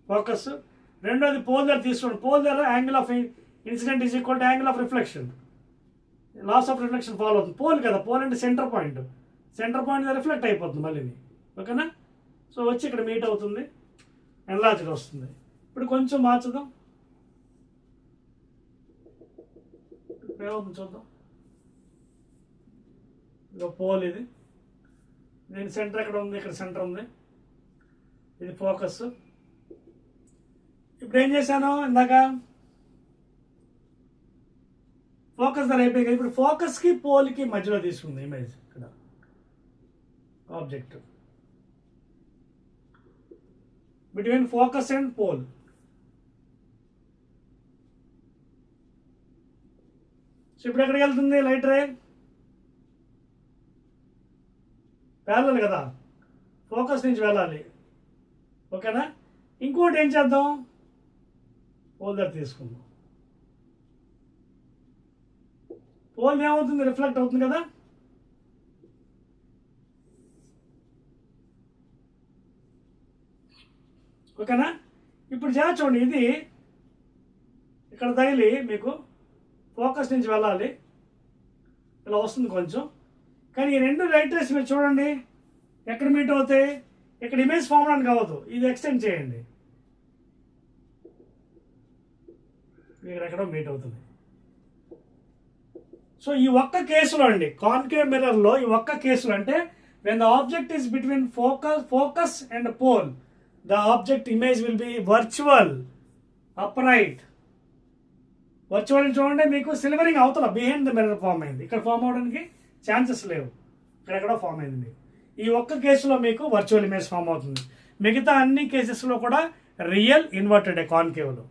Speaker 1: ఫోకస్. రెండోది పోల్ దగ్గర తీసుకోండి. పోల్ దగ్గర angle of incident is equal to angle of reflection, laws of reflection follow అవుతుంది. పోల్ కదా, పోల్ అంటే centre point, centre point reflect అయిపోతుంది మళ్ళీ. ఓకేనా, సో వచ్చి ఇక్కడ మీట్ అవుతుంది, ఎన్లార్జ్గా వస్తుంది. ఇప్పుడు కొంచెం మార్చుదాం. ఏమవుతుంది చూద్దాం. ఇదో పోల్, ఇది దీని సెంటర్ ఎక్కడ ఉంది, ఇక్కడ సెంటర్ ఉంది, ఇది ఫోకస్. ఇప్పుడు ఏం చేశాను ఇందాక, ఫోకస్ దాని అయిపోయింది. ఇప్పుడు ఫోకస్కి పోల్కి మధ్యలో తీసుకుంది ఇమేజ్. ఇక్కడ object between focus and pole. So ఇప్పుడు ఎక్కడికి వెళ్తుంది లైట్ రే? ప్యారలల్ కదా, ఫోకస్ నుంచి వెళ్ళాలి. ఓకేనా? ఇంకోటి ఏం చేద్దాం, పోల్ దగ్గర తీసుకుందాం. పోల్ ఏమవుతుంది, రిఫ్లెక్ట్ అవుతుంది కదా. ఓకేనా? ఇప్పుడు చూడండి, ఇది ఇక్కడ తగిలి మీకు ఫోకస్ నుంచి వెళ్ళాలి, ఇలా వస్తుంది కొంచెం. కానీ ఈ రెండు లైట్ రేస్ మీరు చూడండి ఎక్కడ మీట్ అవుతాయి, ఇక్కడ ఇమేజ్ ఫామ్ అవడానికి అవ్వదు. ఇది ఎక్స్టెండ్ చేయండి, ఇక్కడ ఎక్కడో మీట్ అవుతుంది. సో ఈ ఒక్క కేసులో అండి, కాన్కేవ్ మిర్రర్లో ఈ ఒక్క కేసులో అంటే when the object is between focus and pole, the object image will be virtual upright. Virtual చూడండి, మీకు సిల్వరింగ్ అవతల బిహైండ్ ద మిర్రర్ ఫామ్ అయింది. ఇక్కడ ఫామ్ అవడానికి ఛాన్సెస్ లేవు, ఇక్కడెక్కడో ఫామ్ అయింది మీకు. ఈ ఒక్క కేసులో మీకు వర్చువల్ ఇమేజ్ ఫామ్ అవుతుంది. మిగతా అన్ని కేసెస్లో కూడా రియల్ ఇన్వర్టెడ్ కాన్కేవ్లో.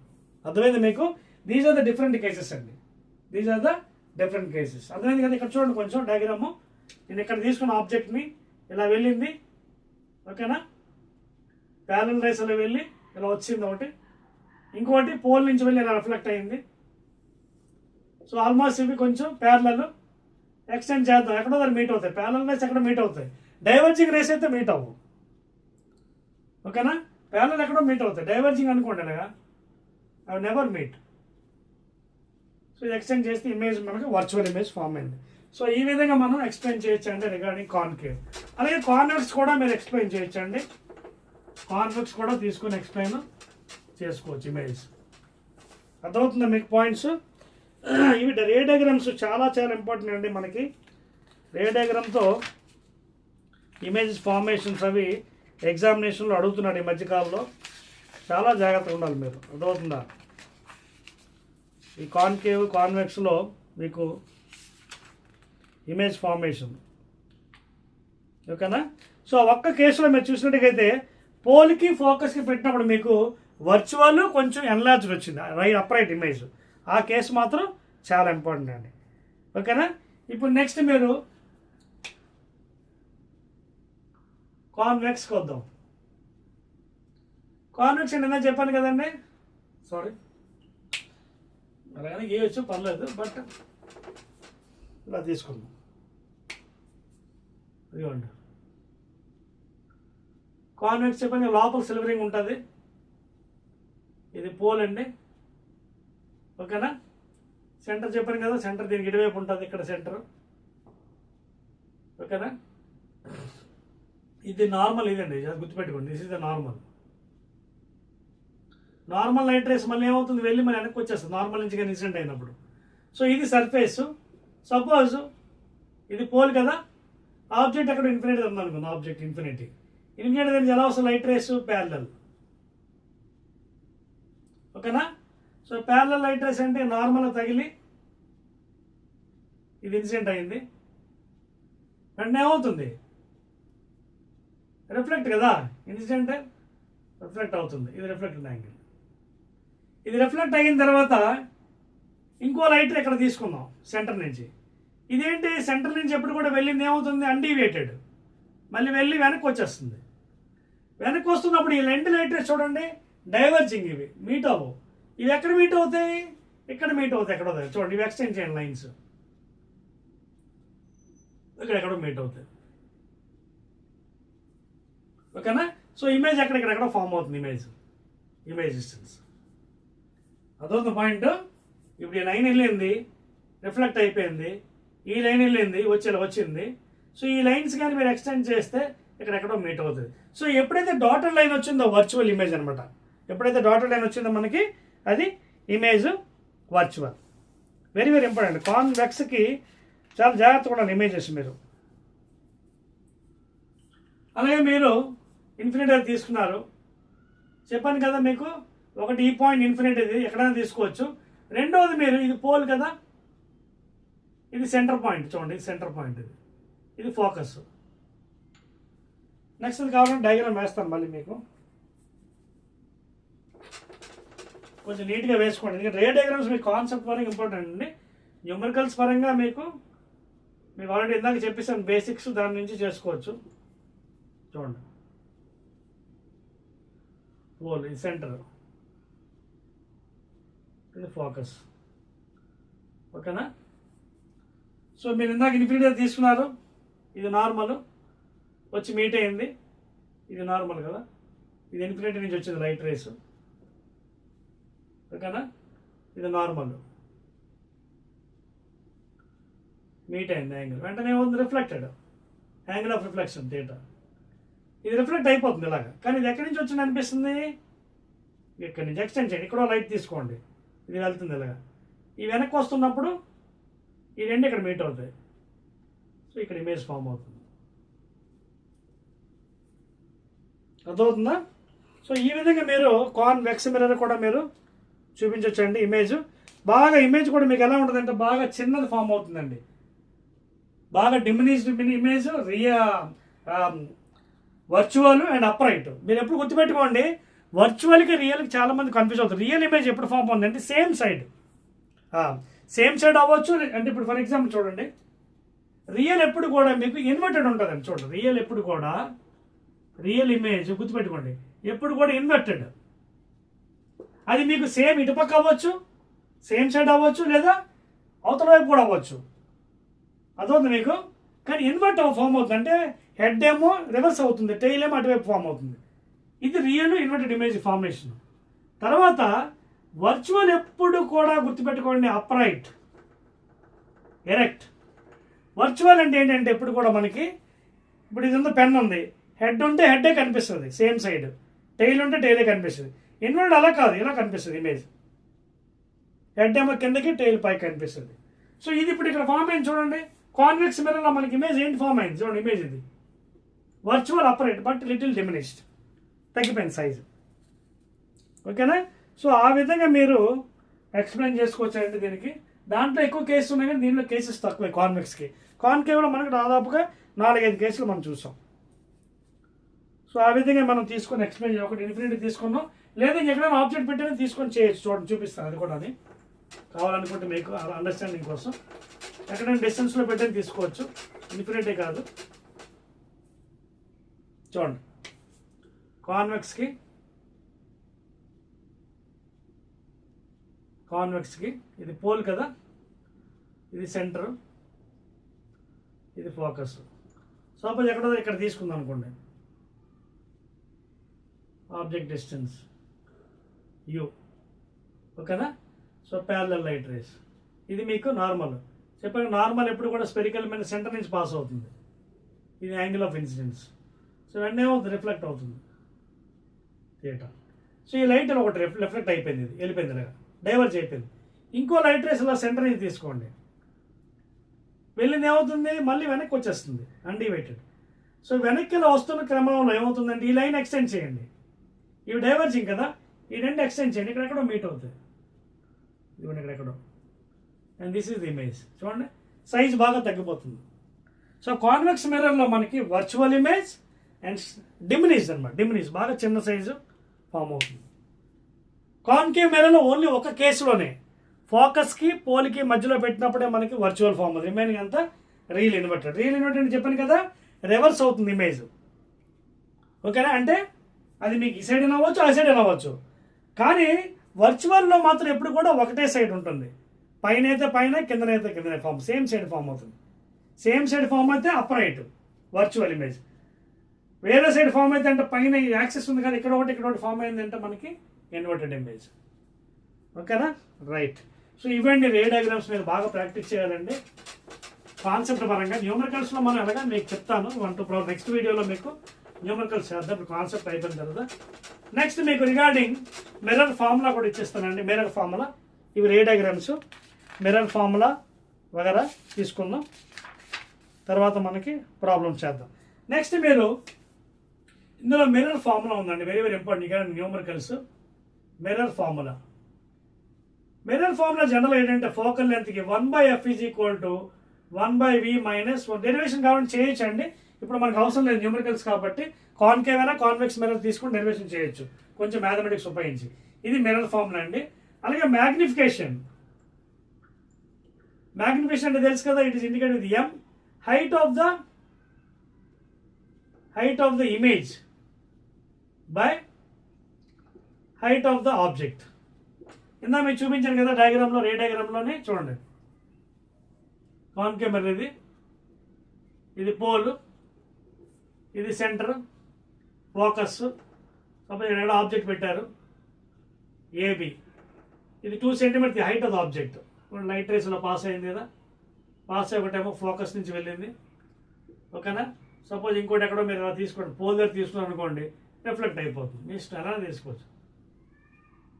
Speaker 1: అర్థమైంది మీకు? These are the different cases అండి, these are the different cases. అర్థమైంది కదా? ఇక్కడ చూడండి కొంచెం డయాగ్రాము. నేను ఇక్కడ తీసుకున్న ఆబ్జెక్ట్ని ఇలా వెళ్ళింది. ఓకేనా? ప్యారలల్ రేస్ అలా వెళ్ళి ఇలా వచ్చింది ఒకటి, ఇంకోటి పోల్ నుంచి వెళ్ళి ఇలా రిఫ్లెక్ట్ అయింది. సో ఆల్మోస్ట్ ఇవి కొంచెం ప్యారలల్. ఎక్స్టెండ్ చేద్దాం, ఎక్కడో దాన్ని మీట్ అవుతాయి. ప్యారలల్ రేస్ ఎక్కడ మీట్ అవుతాయి, డైవర్జింగ్ రేస్ అయితే మీట్ అవ్వు. ఓకేనా? ప్యారలల్ ఎక్కడో మీట్ అవుతాయి, డైవర్జింగ్ అనుకోండి అలాగా, అవి నెవర్ మీట్. సో ఇది ఎక్స్టెండ్ చేస్తే ఇమేజ్ మనకి వర్చువల్ ఇమేజ్ ఫామ్ అయింది. సో ఈ విధంగా మనం ఎక్స్ప్లెయిన్ చేయొచ్చండి రిగార్డింగ్ కాన్కేవ్. అలాగే కాన్వెక్స్ కూడా మీరు ఎక్స్ప్లెయిన్ చేయొచ్చండి, కాన్వెక్స్ కూడా తీసుకొని ఎక్స్ప్లెయిన్ చేసుకోవచ్చు ఇమేజ్. అర్థమవుతుందా మీకు పాయింట్స్? ఇవి రే డయాగ్రామ్స్ చాలా చాలా ఇంపార్టెంట్ అండి మనకి. రే డయాగ్రామ్తో ఇమేజెస్ ఫార్మేషన్స్ అవి ఎగ్జామినేషన్లో అడుగుతున్నాడు ఈ మధ్యకాలంలో. చాలా జాగ్రత్తగా ఉండాలి మీరు. అర్థమవుతుందా? ఈ కాన్కేవ్ కాన్వెక్స్లో మీకు ఇమేజ్ ఫార్మేషన్. ఓకేనా? సో ఒక్క కేసులో మీరు చూసినట్టుగైతే పోల్కి ఫోకస్కి పెట్టినప్పుడు మీకు వర్చువల్ కొంచెం ఎన్లార్జ్డ్ వచ్చింది, రైట్ అప్రైట్ ఇమేజ్. ఆ కేసు మాత్రం చాలా ఇంపార్టెంట్ అండి. ఓకేనా? ఇప్పుడు నెక్స్ట్ మీరు కాన్వెక్స్కి వద్దాం. కాన్వెక్స్ అంటే నేను చెప్పాను కదండి, సారీ అలాగనే గీయచ్చు పర్లేదు, బట్ ఇలా తీసుకుందాం. ఇదిగోండి కాన్వెక్స్ చెప్పండి, లోపల సిల్వరింగ్ ఉంటుంది. ఇది పోల్ అండి. ఓకేనా? సెంటర్ చెప్పాను కదా, సెంటర్ దీనికి ఇటువైపు ఉంటుంది, ఇక్కడ సెంటర్. ఓకేనా? ఇది నార్మల్, ఇదండి గుర్తుపెట్టుకోండి, this is the normal. Normal light race మళ్ళీ ఏమవుతుంది, వెళ్ళి మళ్ళీ వెనక్కి వచ్చేస్తుంది నార్మల్ నుంచి కానీ ఇన్సిడెంట్ అయినప్పుడు. సో ఇది సర్ఫేస్. సపోజ్ ఇది పోల్ కదా, ఆబ్జెక్ట్ అక్కడ ఇన్ఫినిటీ ఉంది అనుకుంది, ఆబ్జెక్ట్ ఇన్ఫినిటీ దగ్గర ఎలా వస్తుంది లైట్ రేస్, ప్యారలల్. ఓకేనా? సో ప్యారలల్ లైట్ రేస్ అంటే నార్మల్ తగిలి ఇది ఇన్సిడెంట్ అయింది, వెంటనే ఏమవుతుంది, రిఫ్లెక్ట్ కదా, ఇన్సిడెంట్ రిఫ్లెక్ట్ అవుతుంది. ఇది రిఫ్లెక్టెడ్ యాంగిల్. ఇది రిఫ్లెక్ట్ అయిన తర్వాత ఇంకో లైట్ ఇక్కడ తీసుకుందాం సెంటర్ నుంచి. ఇదేంటి, సెంటర్ నుంచి ఎప్పుడు కూడా వెళ్ళింది ఏమవుతుంది, అన్డీవియేటెడ్, మళ్ళీ వెళ్ళి వెనక్కి వచ్చేస్తుంది. వెనక్కి వస్తున్నప్పుడు ఈ రెండు లైట్ రేస్ చూడండి డైవర్జింగ్, ఇవి మీట్ అవ్వవు. ఇవి ఎక్కడ మీట్ అవుతాయి, ఇక్కడ మీట్ అవుతాయి. ఎక్కడ అవుతాయి చూడండి, ఇవి ఎక్స్టెండ్ చేయండి లైన్స్, ఇక్కడ ఎక్కడో మీట్ అవుతాయి. ఓకేనా? సో ఇమేజ్ ఎక్కడెక్కడెక్కడో ఫామ్ అవుతుంది, ఇమేజ్ డిస్టెన్స్. అదొక పాయింట్. ఇప్పుడు ఈ లైన్ వెళ్ళింది, రిఫ్లెక్ట్ అయిపోయింది, ఈ లైన్ వెళ్ళింది, వచ్చింది. సో ఈ లైన్స్ కానీ మీరు ఎక్స్టెండ్ చేస్తే ఇక్కడెక్కడో మీట్ అవుతుంది. సో ఎప్పుడైతే డాటర్ లైన్ వచ్చిందో వర్చువల్ ఇమేజ్ అనమాట. ఎప్పుడైతే డాటర్ లైన్ వచ్చిందో మనకి అది image virtual. Very very important. కాన్వెక్స్కి చాలా జాగ్రత్తగా ఉండాలి ఇమేజెస్ మీరు. అలాగే మీరు ఇన్ఫినిటీ తీసుకున్నారు, చెప్పాను కదా మీకు, ఒకటి ఈ పాయింట్ ఇన్ఫినిటీ ఇది ఎక్కడైనా తీసుకోవచ్చు. రెండవది మీరు ఇది పోల్ కదా, ఇది సెంటర్ పాయింట్ చూడండి, ఇది సెంటర్ పాయింట్, ఇది ఫోకస్. నెక్స్ట్ ఇది కావాలంటే డయాగ్రామ్ వేస్తాను మళ్ళీ మీకు, కొంచెం నీట్గా వేసుకోండి. ఎందుకంటే రే డయాగ్రామ్స్ మీకు కాన్సెప్ట్ పరంగా ఇంపార్టెంట్ అండి. న్యూమరికల్స్ పరంగా మీకు ఆల్రెడీ ఇందాక చెప్పేసాను బేసిక్స్, దాని నుంచి చేసుకోవచ్చు. చూడండి పోల్, ఇది సెంటర్, ఇది ఫోకస్. ఓకేనా? సో మీరు ఇందాక ఇన్ఫినిటీ తీసుకున్నారు, ఇది నార్మల్ వచ్చి మీట్ అయింది, ఇది నార్మల్ కదా, ఇది ఇన్ఫినిటీ నుంచి వచ్చింది లైట్ రేస్. ఓకేనా? ఇది నార్మల్ మీట్ అయింది యాంగిల్, వెంటనే ఉంది reflected, angle of reflection theta. ఇది రిఫ్లెక్ట్ అయిపోతుంది ఇలాగా. కానీ ఇది ఎక్కడి నుంచి వచ్చింది అనిపిస్తుంది? ఇక్కడి నుంచి ఎక్స్టెండ్ చేయండి, ఇక్కడ లైట్ తీసుకోండి, ఇది వెళ్తుంది ఇలాగా. ఈ వెనక్కి వస్తున్నప్పుడు ఈ రెండు ఇక్కడ మీట్ అవుతాయి, సో ఇక్కడ ఇమేజ్ ఫామ్ అవుతుంది. అర్థమవుతుందా? సో ఈ విధంగా మీరు కాన్వెక్స్ మిర్రర్ కూడా మీరు చూపించవచ్చండి. ఇమేజ్ కూడా మీకు ఎలా ఉంటుందంటే బాగా చిన్నది ఫామ్ అవుతుందండి, బాగా diminished image, virtual and upright. మీరు ఎప్పుడు గుర్తుపెట్టుకోండి, వర్చువల్కి రియల్కి చాలామంది కన్ఫ్యూజ్ అవుతుంది. రియల్ ఇమేజ్ ఎప్పుడు ఫామ్ అవుతుందంటే సేమ్ సైడ్ అవ్వచ్చు. అంటే ఇప్పుడు ఫర్ ఎగ్జాంపుల్ చూడండి, రియల్ ఎప్పుడు కూడా మీకు ఇన్వర్టెడ్ ఉంటుందండి. చూడండి, రియల్ ఇమేజ్ గుర్తుపెట్టుకోండి ఎప్పుడు కూడా ఇన్వర్టెడ్. అది మీకు సేమ్ ఇటుపక్క అవ్వచ్చు, సేమ్ సైడ్ అవ్వచ్చు, లేదా అవతల వైపు కూడా అవ్వచ్చు. అదవుతుంది మీకు. కానీ ఇన్వర్ట్ ఫామ్ అవుతుంది అంటే హెడ్ ఏమో రివర్స్ అవుతుంది, టెయిల్ ఏమో అటువైపు ఫామ్ అవుతుంది. ఇది రియల్ ఇన్వర్టెడ్ ఇమేజ్ ఫార్మేషన్. తర్వాత వర్చువల్ ఎప్పుడు కూడా గుర్తుపెట్టుకోండి అప్రైట్, ఎరెక్ట్. వర్చువల్ అంటే ఏంటంటే ఎప్పుడు కూడా మనకి ఇప్పుడు ఇది పెన్ ఉంది, హెడ్ ఉంటే హెడ్డే కనిపిస్తుంది సేమ్ సైడ్, టెయిల్ ఉంటే టెయిలే కనిపిస్తుంది. ఇన్వర్టెడ్ అలా కాదు, ఇలా కనిపిస్తుంది ఇమేజ్, హెడ్ ఏమో కిందకి టెయిల్ పైకి కనిపిస్తుంది. సో ఇది ఇప్పుడు ఇక్కడ ఫామ్ అయింది చూడండి. కాన్వెక్స్ మిర్రర్లో మనకి ఇమేజ్ ఏంటి ఫామ్ అయింది చూడండి, ఇమేజ్ ఇది వర్చువల్ అపరేట్ బట్ లిటిల్ డిమినిష్డ్, తగ్గిపోయింది సైజు. ఓకేనా? సో ఆ విధంగా మీరు ఎక్స్ప్లెయిన్ చేసుకోవచ్చండి దీనికి. దాంట్లో ఎక్కువ కేసులు ఉన్నాయి కానీ దీంట్లో కేసెస్ తక్కువే కాన్వెక్స్కి. కాన్కేవ్లో మనకు దాదాపుగా 4-5 కేసులు మనం చూసాం. సో ఆ విధంగా మనం తీసుకొని ఎక్స్ప్లెయిన్ ఒకటి ఇన్ఫినిటీ తీసుకున్నాం, లేదా ఎక్కడైనా ఆబ్జెక్ట్ పెట్టినా తీసుకొని చేయొచ్చు. చూడండి చూపిస్తాను, అది కూడా అది కావాలనుకుంటే మీకు అండర్స్టాండింగ్ కోసం ఎక్కడైనా డిస్టెన్స్లో పెట్టని తీసుకోవచ్చు, ఇన్ఫినిటీ కాదు. చూడండి కాన్వెక్స్కి ఇది పోల్ కదా, ఇది సెంటర్, ఇది ఫోకస్. సపోజ్ ఎక్కడో ఇక్కడ తీసుకుందాం అనుకోండి, ఆబ్జెక్ట్ డిస్టెన్స్ యూ. ఓకేనా? సో ప్యారలల్ లైట్ రేస్, ఇది మీకు నార్మల్. చెప్పండి, నార్మల్ ఎప్పుడు కూడా స్పెరికల్ మీద సెంటర్ నుంచి పాస్ అవుతుంది, ఇది యాంగిల్ ఆఫ్ ఇన్సిడెన్స్. సో వెంటనే ఏమవుతుంది, రిఫ్లెక్ట్ అవుతుంది థియేటర్. సో ఈ లైట్ ఒకటి రిఫ్లెక్ట్ అయిపోయింది, ఇది వెళ్ళిపోయింది, ఇలాగా డైవర్జ్ అయిపోయింది. ఇంకో లైట్ రేస్ ఇలా సెంటర్ నుంచి తీసుకోండి, వెళ్ళింది ఏమవుతుంది, మళ్ళీ వెనక్కి వచ్చేస్తుంది అన్డివైటెడ్. సో వెనక్కి ఇలా వస్తున్న క్రమంలో ఏమవుతుందంటే ఈ లైన్ ఎక్స్టెండ్ చేయండి, ఇవి డైవర్జింగ్ కదా, ఈ రెండు ఎక్స్టెండ్ చేయండి, ఇక్కడెక్కడో మీట్ అవుతుంది, ఇదిగోండి ఇక్కడెక్కడో. And this is the image. చూడండి సైజ్ బాగా తగ్గిపోతుంది. సో కాన్వెక్స్ మిర్రర్లో మనకి వర్చువల్ ఇమేజ్ అండ్ డిమినిష్ అనమాట, డిమినిష్ బాగా చిన్న సైజు ఫామ్ అవుతుంది. కాన్కేవ్ మిర్రర్లో ఓన్లీ ఒక కేసులోనే ఫోకస్కి పోల్కి మధ్యలో పెట్టినప్పుడే మనకి వర్చువల్ ఫామ్ అవుతుంది, రిమైనింగ్ అంతా రియల్ ఇన్వర్టెడ్. రియల్ ఇన్వర్టెడ్ చెప్పాను కదా, రివర్స్ అవుతుంది ఇమేజ్. ఓకేనా? అంటే అది మీకు ఈ సైడ్ అవ్వచ్చు, ఆ సైడ్ అవ్వచ్చు. కానీ వర్చువల్లో మాత్రం ఎప్పుడు కూడా ఒకటే సైడ్ ఉంటుంది, పైన అయితే పైన, కిందనైతే కిందనే ఫామ్, సేమ్ సైడ్ ఫామ్ అవుతుంది. సేమ్ సైడ్ ఫామ్ అయితే అప్రైట్ వర్చువల్ ఇమేజ్, వేరే సైడ్ ఫామ్ అయితే అంటే పైన ఈ యాక్సెస్ ఉంది కదా, ఇక్కడ ఒకటి ఫామ్ అయిందంటే మనకి ఇన్వర్టెడ్ ఇమేజ్. ఓకేనా? రైట్. సో ఇవన్నీ రే డయాగ్రామ్స్ మీరు బాగా ప్రాక్టీస్ చేయాలండి కాన్సెప్ట్ పరంగా. న్యూమరికల్స్లో మనం ఎలాగా మీకు చెప్తాను 1 to నెక్స్ట్ వీడియోలో మీకు న్యూమరికల్స్ చేద్దాం. ఇప్పుడు కాన్సెప్ట్ అయిపోయిన తర్వాత నెక్స్ట్ మీకు రిగార్డింగ్ మిర్రర్ ఫార్ములా కూడా ఇచ్చేస్తానండి. మిర్రర్ ఫార్ములా, ఇవి రే డయాగ్రామ్స్. మిర్రర్ ఫార్ములా వగేరా తీసుకుందాం, తర్వాత మనకి ప్రాబ్లం చేద్దాం. నెక్స్ట్ మీరు ఇందులో మిర్రర్ ఫార్ములా ఉందండి, వెరీ వెరీ ఇంపార్టెంట్. ఇక్కడ numericals mirror formula. Mirror formula general ఏంటంటే ఫోకల్ లెంత్కి 1/f is equal to 1/v minus 1. Derivation కావాలంటే చేయొచ్చండి, ఇప్పుడు మనకు అవసరం లేదు న్యూమరికల్స్ కాబట్టి. కాన్కేవ్ అయినా కాన్వెక్స్ మిర్రర్ తీసుకుని డెరివేషన్ చేయొచ్చు కొంచెం మ్యాథమెటిక్స్ ఉపయోగించి. ఇది మిర్రర్ ఫార్ములా అండి. అలాగే మ్యాగ్నిఫికేషన్ అంటే తెలుసు కదా, it is indicated with m, height of the image by height of the object. ఇందా మీకు చూపించాను కదా డయాగ్రామ్లో, రే డయాగ్రామ్లోనే చూడండి. కాన్కేవ్ మిర్రర్ ఇది పోల్, ఇది సెంటర్, ఫోకస్. సపోజ్ ఇక్కడ ఆబ్జెక్ట్ పెట్టారు ఏబి, ఇది 2 centimetre height of the object. Light రేస్లో పాస్ అయింది కదా, పాస్ అయ్యి ఒకటేమో ఫోకస్ నుంచి వెళ్ళింది, ఓకేనా. సపోజ్ ఇంకోటి ఎక్కడో మీరు అలా తీసుకోండి, పోల్ దగ్గర తీసుకున్నారు అనుకోండి, రిఫ్లెక్ట్ అయిపోతుంది. మీ ఇష్టం ఎలా తీసుకోవచ్చు,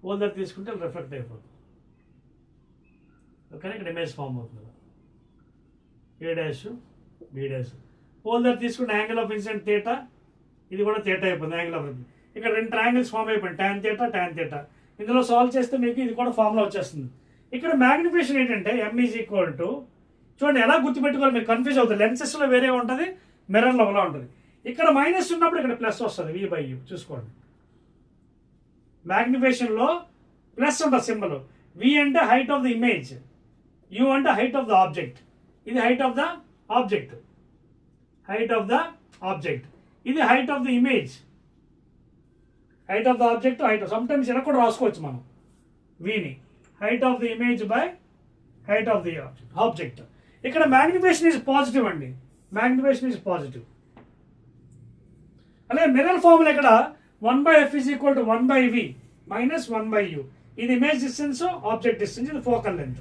Speaker 1: పోల్ దగ్గర తీసుకుంటే రిఫ్లెక్ట్ అయిపోతుంది, ఓకేనా. ఇక్కడ ఇమేజ్ ఫామ్ అవుతుంది, ఏ డాష్ బి డాష్. పోల్ దగ్గర తీసుకుంటే యాంగిల్ ఆఫ్ ఇన్సిడెంట్ థీటా, ఇది కూడా థీటా అయిపోతుంది యాంగిల్ ఆఫ్. ఇక్కడ 2 ట్రయాంగిల్స్ ఫామ్ అయిపోయింది, tan థీటా. ఇందులో సాల్వ్ చేస్తే మీకు ఇది కూడా ఫార్ములా వచ్చేస్తుంది. ఇక్కడ మ్యాగ్నిఫికేషన్ ఏంటంటే m ఈజ్ ఈక్వల్ టు, చూడండి ఎలా గుర్తుపెట్టుకోవాలి, మీరు కన్ఫ్యూజ్ అవుతుంది. లెన్సెస్లో వేరే ఉంటుంది, మిర్రర్లో ఒకలా ఉంటుంది. ఇక్కడ మైనస్ ఉన్నప్పుడు ఇక్కడ ప్లస్ వస్తుంది, v/u చూసుకోండి. మ్యాగ్నిఫికేషన్లో ప్లస్ ఉంటుంది సింబల్. v అంటే height of the image, u అంటే హైట్ ఆఫ్ ద ఆబ్జెక్ట్. ఇది హైట్ ఆఫ్ ద ఆబ్జెక్ట్, ఇది height of the image. Height of the object, sometimes ఇలా కూడా రాసుకోవచ్చు మనం వీని. Height of the image by height of the object. ఇక్కడ magnification is positive అండి, మ్యాగ్నిఫికేషన్ ఈజ్ పాజిటివ్. అలాగే మిర్రర్ ఫార్ములా ఇక్కడ 1/f is equal to 1/v minus 1/u. ఇది ఇమేజ్ డిస్టెన్స్, ఆబ్జెక్ట్ డిస్టెన్స్, ఇది ఫోకల్ లెంత్.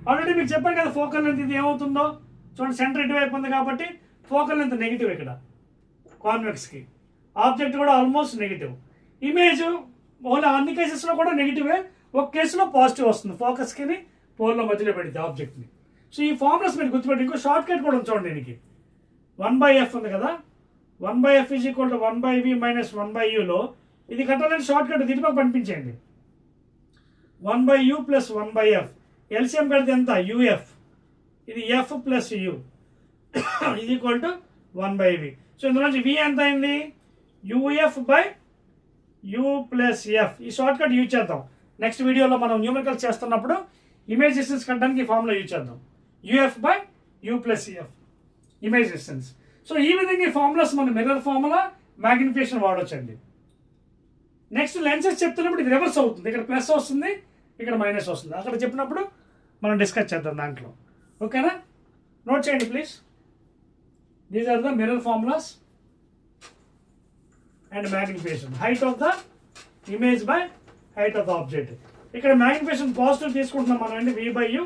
Speaker 1: ఆల్రెడీ మీకు చెప్పాను కదా focal length ఇది ఏమవుతుందో చూడండి, సెంటర్ ఇటువైపు ఉంది కాబట్టి ఫోకల్ లెంత్ నెగిటివ్ ఇక్కడ కాన్వెక్స్కి, ఆబ్జెక్ట్ కూడా ఆల్మోస్ట్ నెగిటివ్. ఇమేజ్ ఓన్లీ అన్ని కేసెస్లో కూడా నెగిటివే, ఒక కేసులో పాజిటివ్ వస్తుంది, ఫోకస్కి పోల్లో మధ్యలో పెడితే ఆబ్జెక్ట్ని. సో ఈ ఫార్ములాస్ మీరు గుర్తుపెట్టి, ఇంకో షార్ట్ కట్ కూడా ఉంచండి దీనికి. 1/f ఉంది కదా, 1/f is equal to 1/v minus 1/uలో ఇది కట్టాలంటే షార్ట్ కట్ దీనిపై పంపించేయండి. 1/u ప్లస్ 1/f, ఎల్సిఎం కడితే ఎంత uf, ఇది f ప్లస్ u ఇది ఈక్వల్ టు 1/v. సో ఇందులోంచి v ఎంత అయింది, uf by u plus f. ఈ షార్ట్ కట్ యూజ్ చేద్దాం నెక్స్ట్ వీడియోలో మనం న్యూమరికల్స్ చేస్తున్నప్పుడు. ఇమేజ్ డిస్టెన్స్ కట్టడానికి ఈ ఫార్ములా యూజ్ చేద్దాం, uf by u plus f image distance. So ఈ విధంగా ఈ ఫార్ములాస్ మన మిర్రర్ ఫార్ములా, మ్యాగ్నిఫికేషన్ వాడొచ్చండి. నెక్స్ట్ లెన్సెస్ చెప్తున్నప్పుడు ఇది రివర్స్ అవుతుంది, ఇక్కడ ప్లస్ వస్తుంది, ఇక్కడ మైనస్ వస్తుంది. అక్కడ చెప్పినప్పుడు మనం డిస్కస్ చేద్దాం దాంట్లో, ఓకేనా. నోట్ చేయండి please. These are the mirror formulas and magnification. Height of the image by height of the object. ఇక్కడ మ్యాగ్నిఫికేషన్ పాజిటివ్ తీసుకుంటున్నాం మనం అండి, v/u.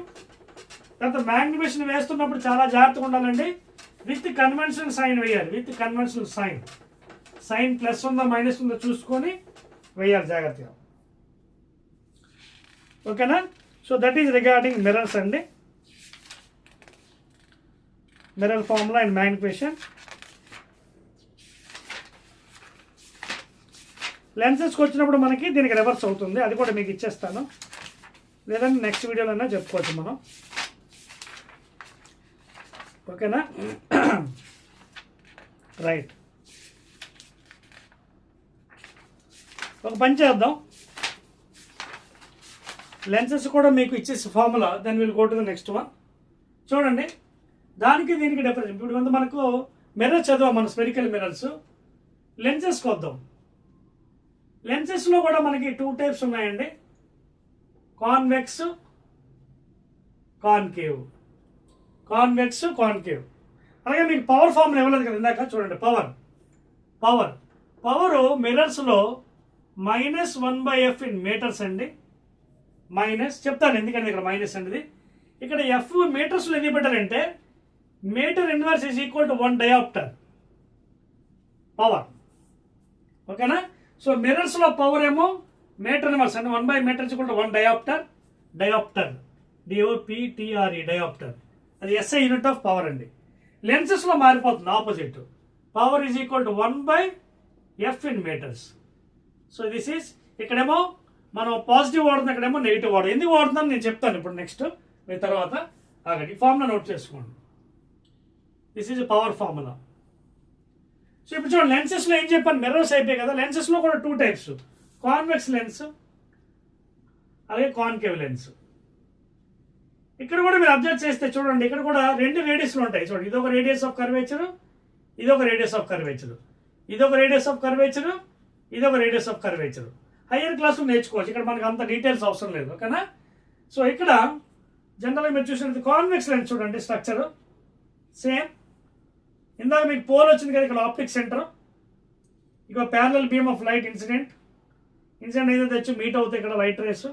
Speaker 1: తర్వాత మ్యాగ్నిఫికేషన్ వేస్తున్నప్పుడు చాలా జాగ్రత్తగా ఉండాలండి, విత్ కన్వెన్షనల్ సైన్ వేయాలి, విత్ కన్వెన్షనల్ సైన్ ప్లస్ ఉందా మైనస్ ఉందా చూసుకొని వేయాలి జాగ్రత్తగా, ఓకేనా. So that is regarding mirrors అండి, మిర్రర్ ఫార్ములా అండ్ మ్యాగ్నిఫికేషన్. లెన్సెస్కి వచ్చినప్పుడు మనకి దీనికి రివర్స్ అవుతుంది, అది కూడా మీకు ఇచ్చేస్తాను, లేదంటే నెక్స్ట్ వీడియోలోనే చెప్పుకోవచ్చు మనం, ఓకేనా. రైట్, ఒక పని చేద్దాం, లెన్సెస్ కూడా మీకు ఇచ్చేసి formula, then will go to the next one. చూడండి దానికి దీనికి డిఫరెన్స్. ఇప్పుడు మనకు మిర్రర్ చదివాం మన స్పెరికల్ మిర్రర్స్. లెన్సెస్కి వద్దాం. లెన్సెస్లో కూడా మనకి 2 టైప్స్ ఉన్నాయండి, కాన్వెక్స్, కాన్కేవ్. అలాగే మీకు పవర్ ఫార్ములా ఇవ్వలేదు కదా ఇందాక, చూడండి పవర్ మిర్రర్స్లో -1/f ఇన్ మీటర్స్ అండి. మైనస్ చెప్తాను ఎందుకంటే ఇక్కడ మైనస్ అనేది, ఇక్కడ f మీటర్స్లో ఎందుకు పెట్టాలంటే metre inverse is equal to 1 dioptre power, ఓకేనా. సో మిర్రర్స్లో పవర్ ఏమో మీటర్ ఇన్వర్స్ అంటే 1/మీటర్ is equal to 1 dioptre. D O P T R E dioptre, అది ఎస్ఐ యూనిట్ ఆఫ్ పవర్ అండి. లెన్సెస్లో మారిపోతుంది ఆపోజిట్. Power is equal to 1/f in metres. So this is, ఇక్కడేమో మనం పాజిటివ్ వాడుతున్నాం, ఇక్కడేమో నెగిటివ్ వాడు. ఎందుకు వాడుతున్నాను నేను చెప్తాను ఇప్పుడు నెక్స్ట్ మీ తర్వాత. ఆగండి, ఈ ఫార్ములా నోట్ చేసుకోండి. This is power formula. So ఇప్పుడు చూడండి, లెన్సెస్లో ఏం చెప్పాను, మిర్రర్స్ అయిపోయాయి కదా. లెన్సెస్లో కూడా 2 టైప్స్, కాన్వెక్స్ లెన్స్ అలాగే కాన్కేవ్ లెన్స్. ఇక్కడ కూడా మీరు అబ్జర్వ్ చేస్తే చూడండి, ఇక్కడ కూడా 2 రేడియస్లు ఉంటాయి. చూడండి, ఇదొక రేడియస్ ఆఫ్ కర్వేచర్, ఇదొక రేడియస్ ఆఫ్ కర్వేచర్, ఇదొక రేడియస్ ఆఫ్ కర్వేచర్, ఇదొక రేడియస్ ఆఫ్ కర్వేచర్. హయ్యర్ క్లాస్లో నేర్చుకోవచ్చు, ఇక్కడ మనకు అంత డీటెయిల్స్ అవసరం లేదు, ఓకేనా. సో ఇక్కడ జనరల్గా మీరు చూసినట్టు కాన్వెక్స్ లెన్స్ చూడండి, స్ట్రక్చర్ సేమ్. ఇందాక మీకు పోల్ వచ్చింది కదా, ఇక్కడ ఆప్టిక్ సెంటర్, ఇక parallel beam of light incident ఏదైతే తెచ్చి మీట్ అవుతాయి ఇక్కడ లైట్ రేస్.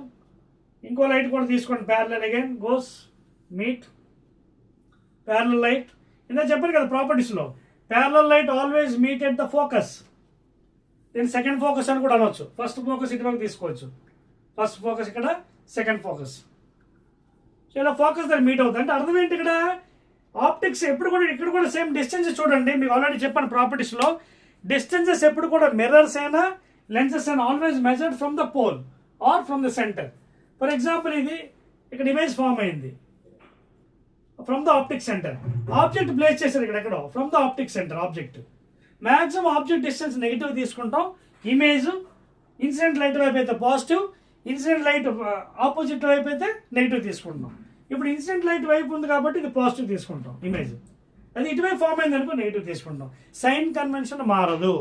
Speaker 1: ఇంకో లైట్ కూడా తీసుకోండి, parallel again goes meet parallel light. ఇందాక చెప్పాను కదా ప్రాపర్టీస్లో, parallel light always meet at the focus. దీన్ని సెకండ్ ఫోకస్ అని కూడా అనవచ్చు. ఫస్ట్ ఫోకస్ ఇటువైపు తీసుకోవచ్చు, ఫస్ట్ ఫోకస్ ఇక్కడ, సెకండ్ ఫోకస్. సో ఇలా ఫోకస్ దగ్గర మీట్ అవుతుంది. అంటే అర్థం ఏంటి, ఇక్కడ ఆప్టిక్స్ ఎప్పుడు కూడా, ఇక్కడ కూడా సేమ్ డిస్టెన్స్ చూడండి. మీకు ఆల్రెడీ చెప్పాను ప్రాపర్టీస్లో, డిస్టెన్సెస్ ఎప్పుడు కూడా మిర్రర్స్ అయినా లెన్సెస్ అయినా always measured from the pole or from the centre. For example ఇది ఇక్కడ ఇమేజ్ ఫామ్ అయింది from the optic centre. Object place చేశారు ఇక్కడ from the optic centre. Object maximum object distance negative తీసుకుంటాం. ఇమేజ్ ఇన్సిడెంట్ లైట్ వైపు అయితే positive, incident light opposite వైపు అయితే నెగిటివ్ తీసుకుంటాం. ఇప్పుడు ఇన్సిడెంట్ లైట్ వైపు ఉంది కాబట్టి ఇది పాజిటివ్ తీసుకుంటాం ఇమేజ్. అది ఇటువైపు ఫామ్ అయింది అనుకో నెగిటివ్ తీసుకుంటాం. సైన్ కన్వెన్షన్ మారదు.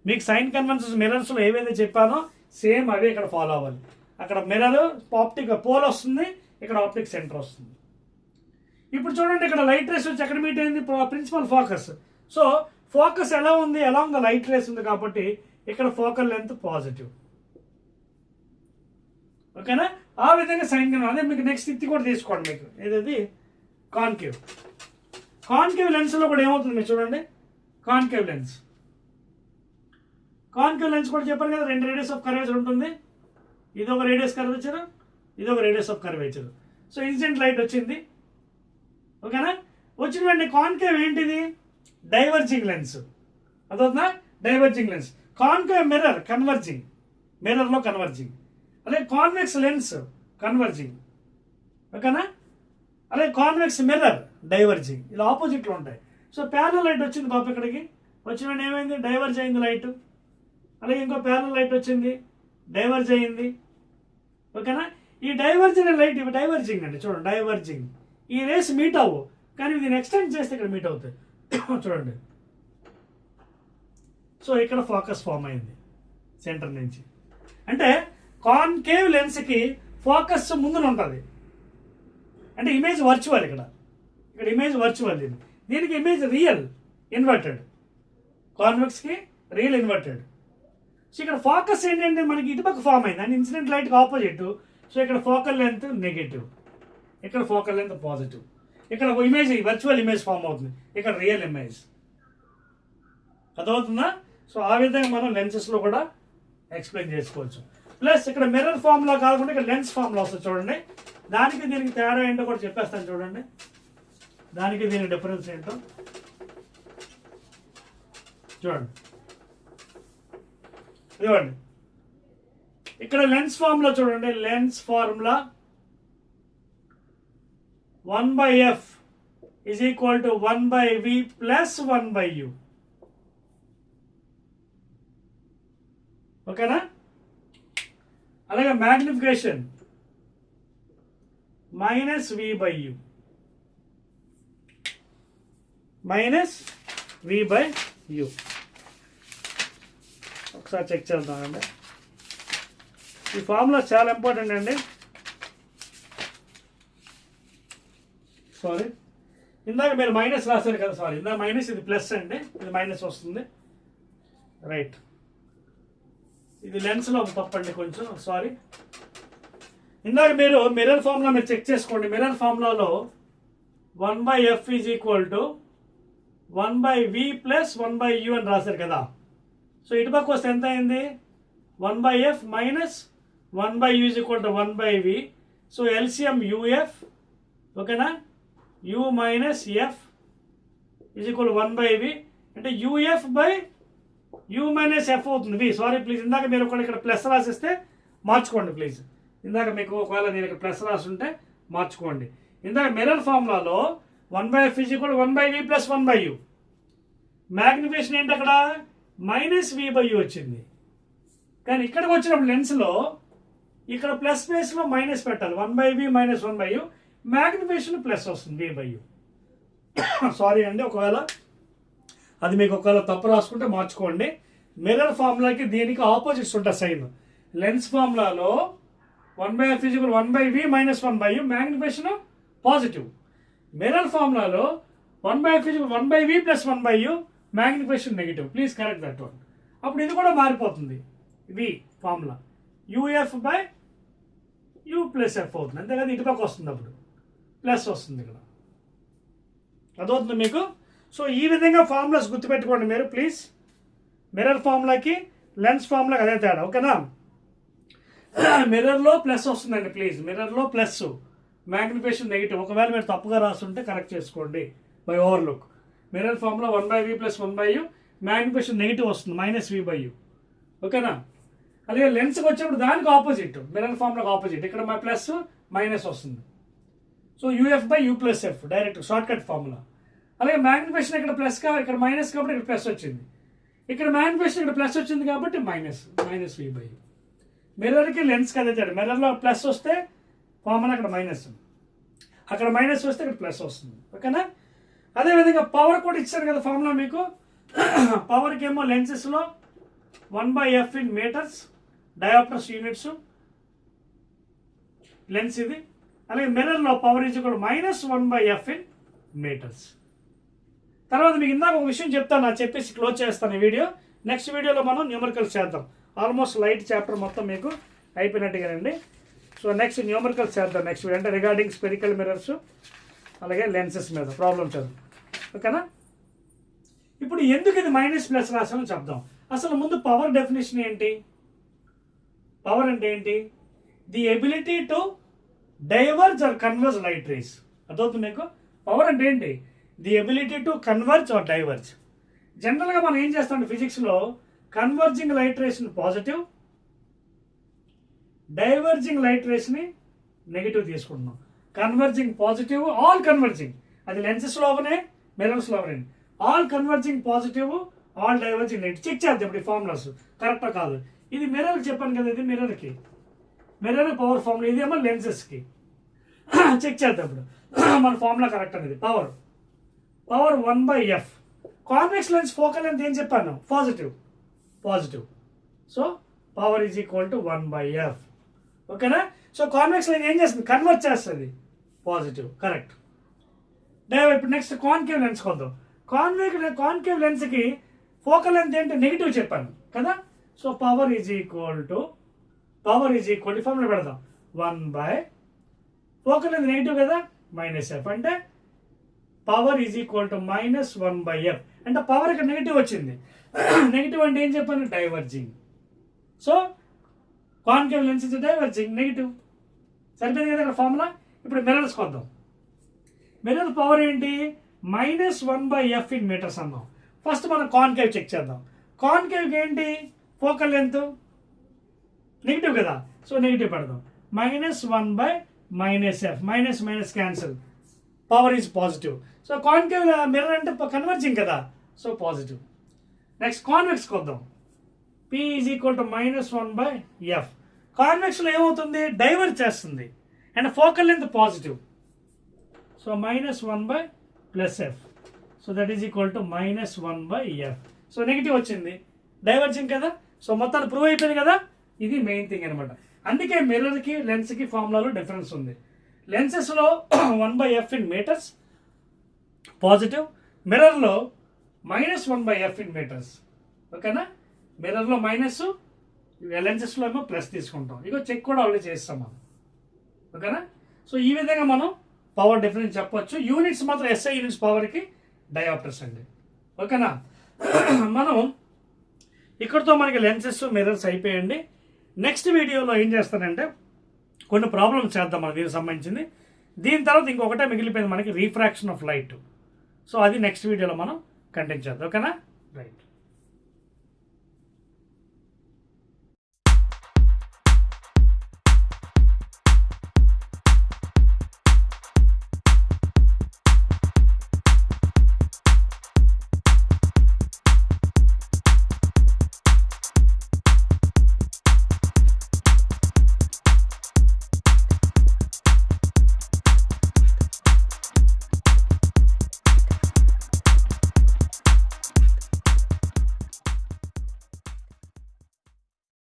Speaker 1: మీకు సైన్ కన్వెన్షన్స్ మిర్రర్స్లో ఏవైతే చెప్పానో సేమ్ అవే ఇక్కడ ఫాలో అవ్వాలి. అక్కడ మిర్రర్ ఆప్టిక్ పోల్ వస్తుంది, ఇక్కడ ఆప్టిక్ సెంటర్ వస్తుంది. ఇప్పుడు చూడండి, ఇక్కడ లైట్ రేస్ వచ్చి ఎక్కడ మీట్ అయింది, ప్రిన్సిపల్ ఫోకస్. సో ఫోకస్ ఎలా ఉంది, అలాంగ్ ద లైట్ రేస్ ఉంది కాబట్టి ఇక్కడ ఫోకల్ లెంత్ పాజిటివ్, ఓకేనా. ఆ విధంగా సైన్ కన్వెన్షన్. అదే మీకు నెక్స్ట్ ఇది కూడా తీసుకోండి, మీకు ఏదది కాన్కేవ్. కాన్కేవ్ లెన్స్లో కూడా ఏమవుతుంది మీరు చూడండి, కాన్కేవ్ లెన్స్ కూడా చెప్పాను కదా, 2 రేడియస్ ఆఫ్ కర్వేచర్ ఉంటుంది. ఇదొక రేడియస్ కర్వేచర్, ఇదొక radius of curvature. So incident light వచ్చింది, ఓకేనా. వచ్చిన వెంటనే కాన్కేవ్ ఏంటిది, డైవర్జింగ్ లెన్స్. అదవుతుందా, diverging lens. Concave mirror converging, మిర్రర్లో కన్వర్జింగ్. అలాగే కాన్వెక్స్ లెన్స్ కన్వర్జింగ్, ఓకేనా. అలాగే కాన్వెక్స్ మిర్రర్ డైవర్జింగ్. ఇలా ఆపోజిట్లో ఉంటాయి. సో ప్యారలల్ లైట్ వచ్చింది పాప, ఇక్కడికి వచ్చిన వెంటనే ఏమైంది, డైవర్జ్ అయింది లైట్. అలాగే ఇంకో ప్యారలల్ లైట్ వచ్చింది, డైవర్జ్ అయ్యింది, ఓకేనా. ఈ డైవర్జింగ్ లైట్, ఇవి డైవర్జింగ్ అండి, చూడండి డైవర్జింగ్. ఈ రేస్ మీట్ అవ్వు, కానీ దీన్ని ఎక్స్టెండ్ చేస్తే ఇక్కడ మీట్ అవుతాయి చూడండి. సో ఇక్కడ ఫోకస్ ఫామ్ అయింది సెంటర్ నుంచి. అంటే కాన్కేవ్ లెన్స్కి ఫోకస్ ముందున ఉంటుంది, అంటే ఇమేజ్ వర్చువల్. ఇక్కడ ఇమేజ్ వర్చువల్, దీనికి ఇమేజ్ రియల్ ఇన్వర్టెడ్. కాన్వెక్స్కి రియల్ ఇన్వర్టెడ్. సో ఇక్కడ ఫోకస్ ఏంటంటే మనకి ఇటుపక్క ఫామ్ అయింది, అండ్ ఇన్సిడెంట్ లైట్కి ఆపోజిట్. సో ఇక్కడ ఫోకల్ లెంత్ నెగిటివ్, ఇక్కడ ఫోకల్ లెంత్ పాజిటివ్. ఇక్కడ ఒక ఇమేజ్ వర్చువల్ ఇమేజ్ ఫామ్ అవుతుంది, ఇక్కడ రియల్ ఇమేజ్. అర్థమవుతుందా. సో ఆ విధంగా మనం లెన్సెస్లో కూడా ఎక్స్ప్లెయిన్ చేసుకోవచ్చు. ప్లస్ ఇక్కడ మిర్రర్ ఫామ్లో కాకుండా ఇక్కడ లెన్స్ ఫామ్లో వస్తుంది చూడండి. దానికి దీనికి తేడా ఏంటో కూడా చెప్పేస్తాను చూడండి, దానికి దీనికి డిఫరెన్స్ ఏంటో చూడండి. ఇదిగోండి, ఇక్కడ లెన్స్ ఫార్ములా చూడండి. Lens formula 1/f is equal to 1/v plus 1/u, ఓకేనా. అలాగే మ్యాగ్నిఫికేషన్ -v/u, -v/u. ఒకసారి చెక్ చేద్దామండి. ఈ ఫార్ములా చాలా ఇంపార్టెంట్ అండి. సారీ, ఇందాక మీరు మైనస్ రాశారు కదా, సారీ ఇందాక మైనస్, ఇది ప్లస్ అండి, ఇది మైనస్ వస్తుంది, రైట్. ఇది లెన్స్లో తప్పండి కొంచెం, సారీ. ఇందాక మీరు మిర్రర్ ఫార్ములా మీరు చెక్ చేసుకోండి. మిర్రర్ ఫార్ములాలో 1/f is equal to 1/v plus 1/u అని రాశారు కదా. సో ఇటుపక్క వస్తే ఎంత అయింది, 1/f minus 1/u is equal to 1/v. So LCM UF, ఓకేనా, U minus F is equal 1/v, అంటే UF by U minus F అవుతుంది. వి సారీ ప్లీజ్, ఇందాక మీరు ఇక్కడ ప్లస్ రాసిస్తే మార్చుకోండి ప్లీజ్. ఇందాక మీకు ఒకవేళ నేను ఇక్కడ ప్లస్ రాసి ఉంటే మార్చుకోండి. ఇందాక మిర్రర్ ఫార్ములాలో 1/f is equal 1/v plus 1/u. Magnification ఏంటి అక్కడ -v/u వచ్చింది. కానీ ఇక్కడికి వచ్చినప్పుడు లెన్స్లో ఇక్కడ ప్లస్ స్పేస్లో మైనస్ పెట్టాలి. 1/v minus 1/u, magnification plus వస్తుంది v/u. సారీ అండి, ఒకవేళ అది మీకు ఒకవేళ తప్పు రాసుకుంటే మార్చుకోండి. మిర్రర్ ఫార్ములాకి దీనికి ఆపోజిట్స్ ఉంటాయి సైన్. లెన్స్ ఫార్ములాలో 1/f is equal 1/v minus 1/u, magnification positive. Mirror ఫార్ములాలో 1/f is equal 1/v plus 1/u, magnification negative. Please correct that one. అప్పుడు ఇది కూడా మారిపోతుంది. V formula UF by U plus F అవుతుంది, అంతే కదా. ఇటుపక్క వస్తుంది, అప్పుడు ప్లస్ వస్తుంది ఇక్కడ. అదవుతుంది మీకు. సో ఈ విధంగా ఫార్ములాస్ గుర్తుపెట్టుకోండి మీరు ప్లీజ్. మిర్రర్ ఫార్ములాకి లెన్స్ ఫార్ములాకి అదే తేడా, ఓకేనా. మిర్రర్లో ప్లస్ వస్తుందండి ప్లీజ్. మిర్రర్లో ప్లస్, మ్యాగ్నిఫికేషన్ నెగిటివ్. ఒకవేళ మీరు తప్పుగా రాస్తుంటే కరెక్ట్ చేసుకోండి by overlook. Mirror formula 1/v plus 1/u, magnification negative వస్తుంది -v/u, ఓకేనా. అలాగే లెన్స్కి వచ్చేప్పుడు దానికి ఆపోజిట్, మిర్రర్ ఫార్ములాకి ఆపోజిట్. ఇక్కడ మా ప్లస్ మైనస్ వస్తుంది. So UF by U plus F direct short cut formula. అలాగే మ్యాగ్నిఫికేషన్ ఇక్కడ ప్లస్ ఇక్కడ మైనస్ కాబట్టి ఇక్కడ ప్లస్ వచ్చింది. ఇక్కడ మ్యాగ్నిఫికేషన్ ఇక్కడ ప్లస్ వచ్చింది కాబట్టి -v/u. మిర్రర్కి లెన్స్కి అదే తేడా. మిర్రర్లో ప్లస్ వస్తే ఫార్ములా అక్కడ మైనస్, అక్కడ మైనస్ వస్తే ఇక్కడ ప్లస్ వస్తుంది, ఓకేనా. అదేవిధంగా పవర్ కూడా ఇచ్చారు కదా ఫార్ములా మీకు. పవర్కి ఏమో లెన్సెస్లో 1/f in metres, dioptres units lens ఇది. అలాగే మిర్రర్లో power is equal -1/f in metres. తర్వాత మీకు ఇందాక ఒక విషయం చెప్తాను, అది చెప్పేసి క్లోజ్ చేస్తాను ఈ వీడియో. నెక్స్ట్ వీడియోలో మనం న్యూమరికల్స్ చేద్దాం. ఆల్మోస్ట్ లైట్ చాప్టర్ మొత్తం మీకు అయిపోయినట్టుగానండి. సో నెక్స్ట్ న్యూమరికల్స్ చేద్దాం నెక్స్ట్ వీడియో, అంటే రిగార్డింగ్ స్పెరికల్ మిర్రర్స్ అలాగే లెన్సెస్ మీద ప్రాబ్లమ్ చేద్దాం, ఓకేనా. ఇప్పుడు ఎందుకు ఇది మైనస్ ప్లస్ రాసామని చెప్దాం. అసలు ముందు పవర్ డెఫినేషన్ ఏంటి? పవర్ అంటే ఏంటి? The ability to diverge or converge light rays. అర్థవుతుంది మీకు? పవర్ అంటే ఏంటి? The ability to converge or diverge. జనరల్గా మనం ఏం చేస్తాం ఫిజిక్స్లో, కన్వర్జింగ్ లైట్ రేస్ని పాజిటివ్, డైవర్జింగ్ లైట్ రేస్ని నెగిటివ్ తీసుకుంటున్నాం. కన్వర్జింగ్ పాజిటివ్, ఆల్ కన్వర్జింగ్, అది లెన్సెస్లో అవనే మిర్రర్స్లో అవనే, all converging positive, all diverging negative. Check చేద్దాం ఇప్పుడు ఈ ఫార్ములాస్ కరెక్టా కాదు. ఇది మిర్రర్కి చెప్పాను కదా, ఇది మిర్రర్కి, మిర్రర్ పవర్ ఫార్ములా, ఇదేమో లెన్సెస్కి. చెక్ చేద్దాం ఇప్పుడు మన ఫార్ములా కరెక్ట్ అనేది. Power 1/f. Convex lens focal length ఏం చెప్పాను? Positive. So power is equal to 1/f, ఓకేనా. సో కాన్వెక్స్ లెన్స్ ఏం చేస్తుంది? కన్వర్ట్ చేస్తుంది, పాజిటివ్, కరెక్ట్. ఇప్పుడు నెక్స్ట్ కాన్కేవ్ లెన్స్ కొద్దాం. కాన్కేవ్ లెన్స్కి ఫోకల్ లెంత్ ఏంటి? నెగిటివ్ చెప్పాను కదా. So power is equal to formula పెడదాం 1/, ఫోకల్ లెంత్ నెగిటివ్ కదా, -f, అంటే power is equal to -1/f. అంటే పవర్ ఇక్కడ నెగిటివ్ వచ్చింది. నెగిటివ్ అంటే ఏం చెప్పాను? Diverging. So concave lens is diverging, negative. సరిపోయింది కదా ఇక్కడ ఫార్ములా. ఇప్పుడు మిర్రర్స్కి వద్దాం. మిర్రర్ పవర్ ఏంటి? -1/f ఇన్ మీటర్స్ అన్నాం. ఫస్ట్ మనం కాన్కేవ్ చెక్ చేద్దాం. కాన్కేవ్కి ఏంటి? ఫోకల్ లెంత్ నెగిటివ్ కదా, సో నెగిటివ్ పెడదాం. -1/-f, minus cancel, power is positive. So concave mirror అంటే కన్వర్జింగ్ కదా, సో పాజిటివ్. నెక్స్ట్ కాన్వెక్స్కి వద్దాం. P is equal to -1/f. కాన్వెక్స్లో ఏమవుతుంది? డైవర్జ్ చేస్తుంది, and focal length positive. So -1/+f, so that is equal to -1/f. So negative వచ్చింది, diverging కదా. So మొత్తాన్ని ప్రూవ్ అయిపోయింది కదా. ఇది మెయిన్ థింగ్ అనమాట. అందుకే మిర్రర్కి లెన్స్కి ఫార్ములాలో డిఫరెన్స్ ఉంది. లెన్సెస్లో 1/f ఇన్ మీటర్స్ పాజిటివ్, మిర్రర్లో -1/f ఇన్ మీటర్స్, ఓకేనా. మిర్రర్లో మైనస్, లెన్సెస్లో ఏమో ప్లస్ తీసుకుంటాం. ఇక చెక్ కూడా ఆల్రెడీ చేస్తాం మనం, ఓకేనా. సో ఈ విధంగా మనం పవర్ డిఫరెన్స్ చెప్పొచ్చు. యూనిట్స్ మాత్రం SI యూనిట్స్ పవర్కి డయాప్టర్స్ అండి, ఓకేనా. మనం ఇక్కడితో మనకి లెన్సెస్ మిర్రర్స్ అయిపోయండి. నెక్స్ట్ వీడియోలో ఏం చేస్తానంటే కొన్ని ప్రాబ్లమ్స్ చేద్దాం మనం దీనికి సంబంధించింది. దీని తర్వాత ఇంకొకటే మిగిలిపోయింది మనకి, రీఫ్రాక్షన్ ఆఫ్ లైట్. సో అది నెక్స్ట్ వీడియోలో మనం కంటిన్యూ చేద్దాం. ఓకేనా? రైట్.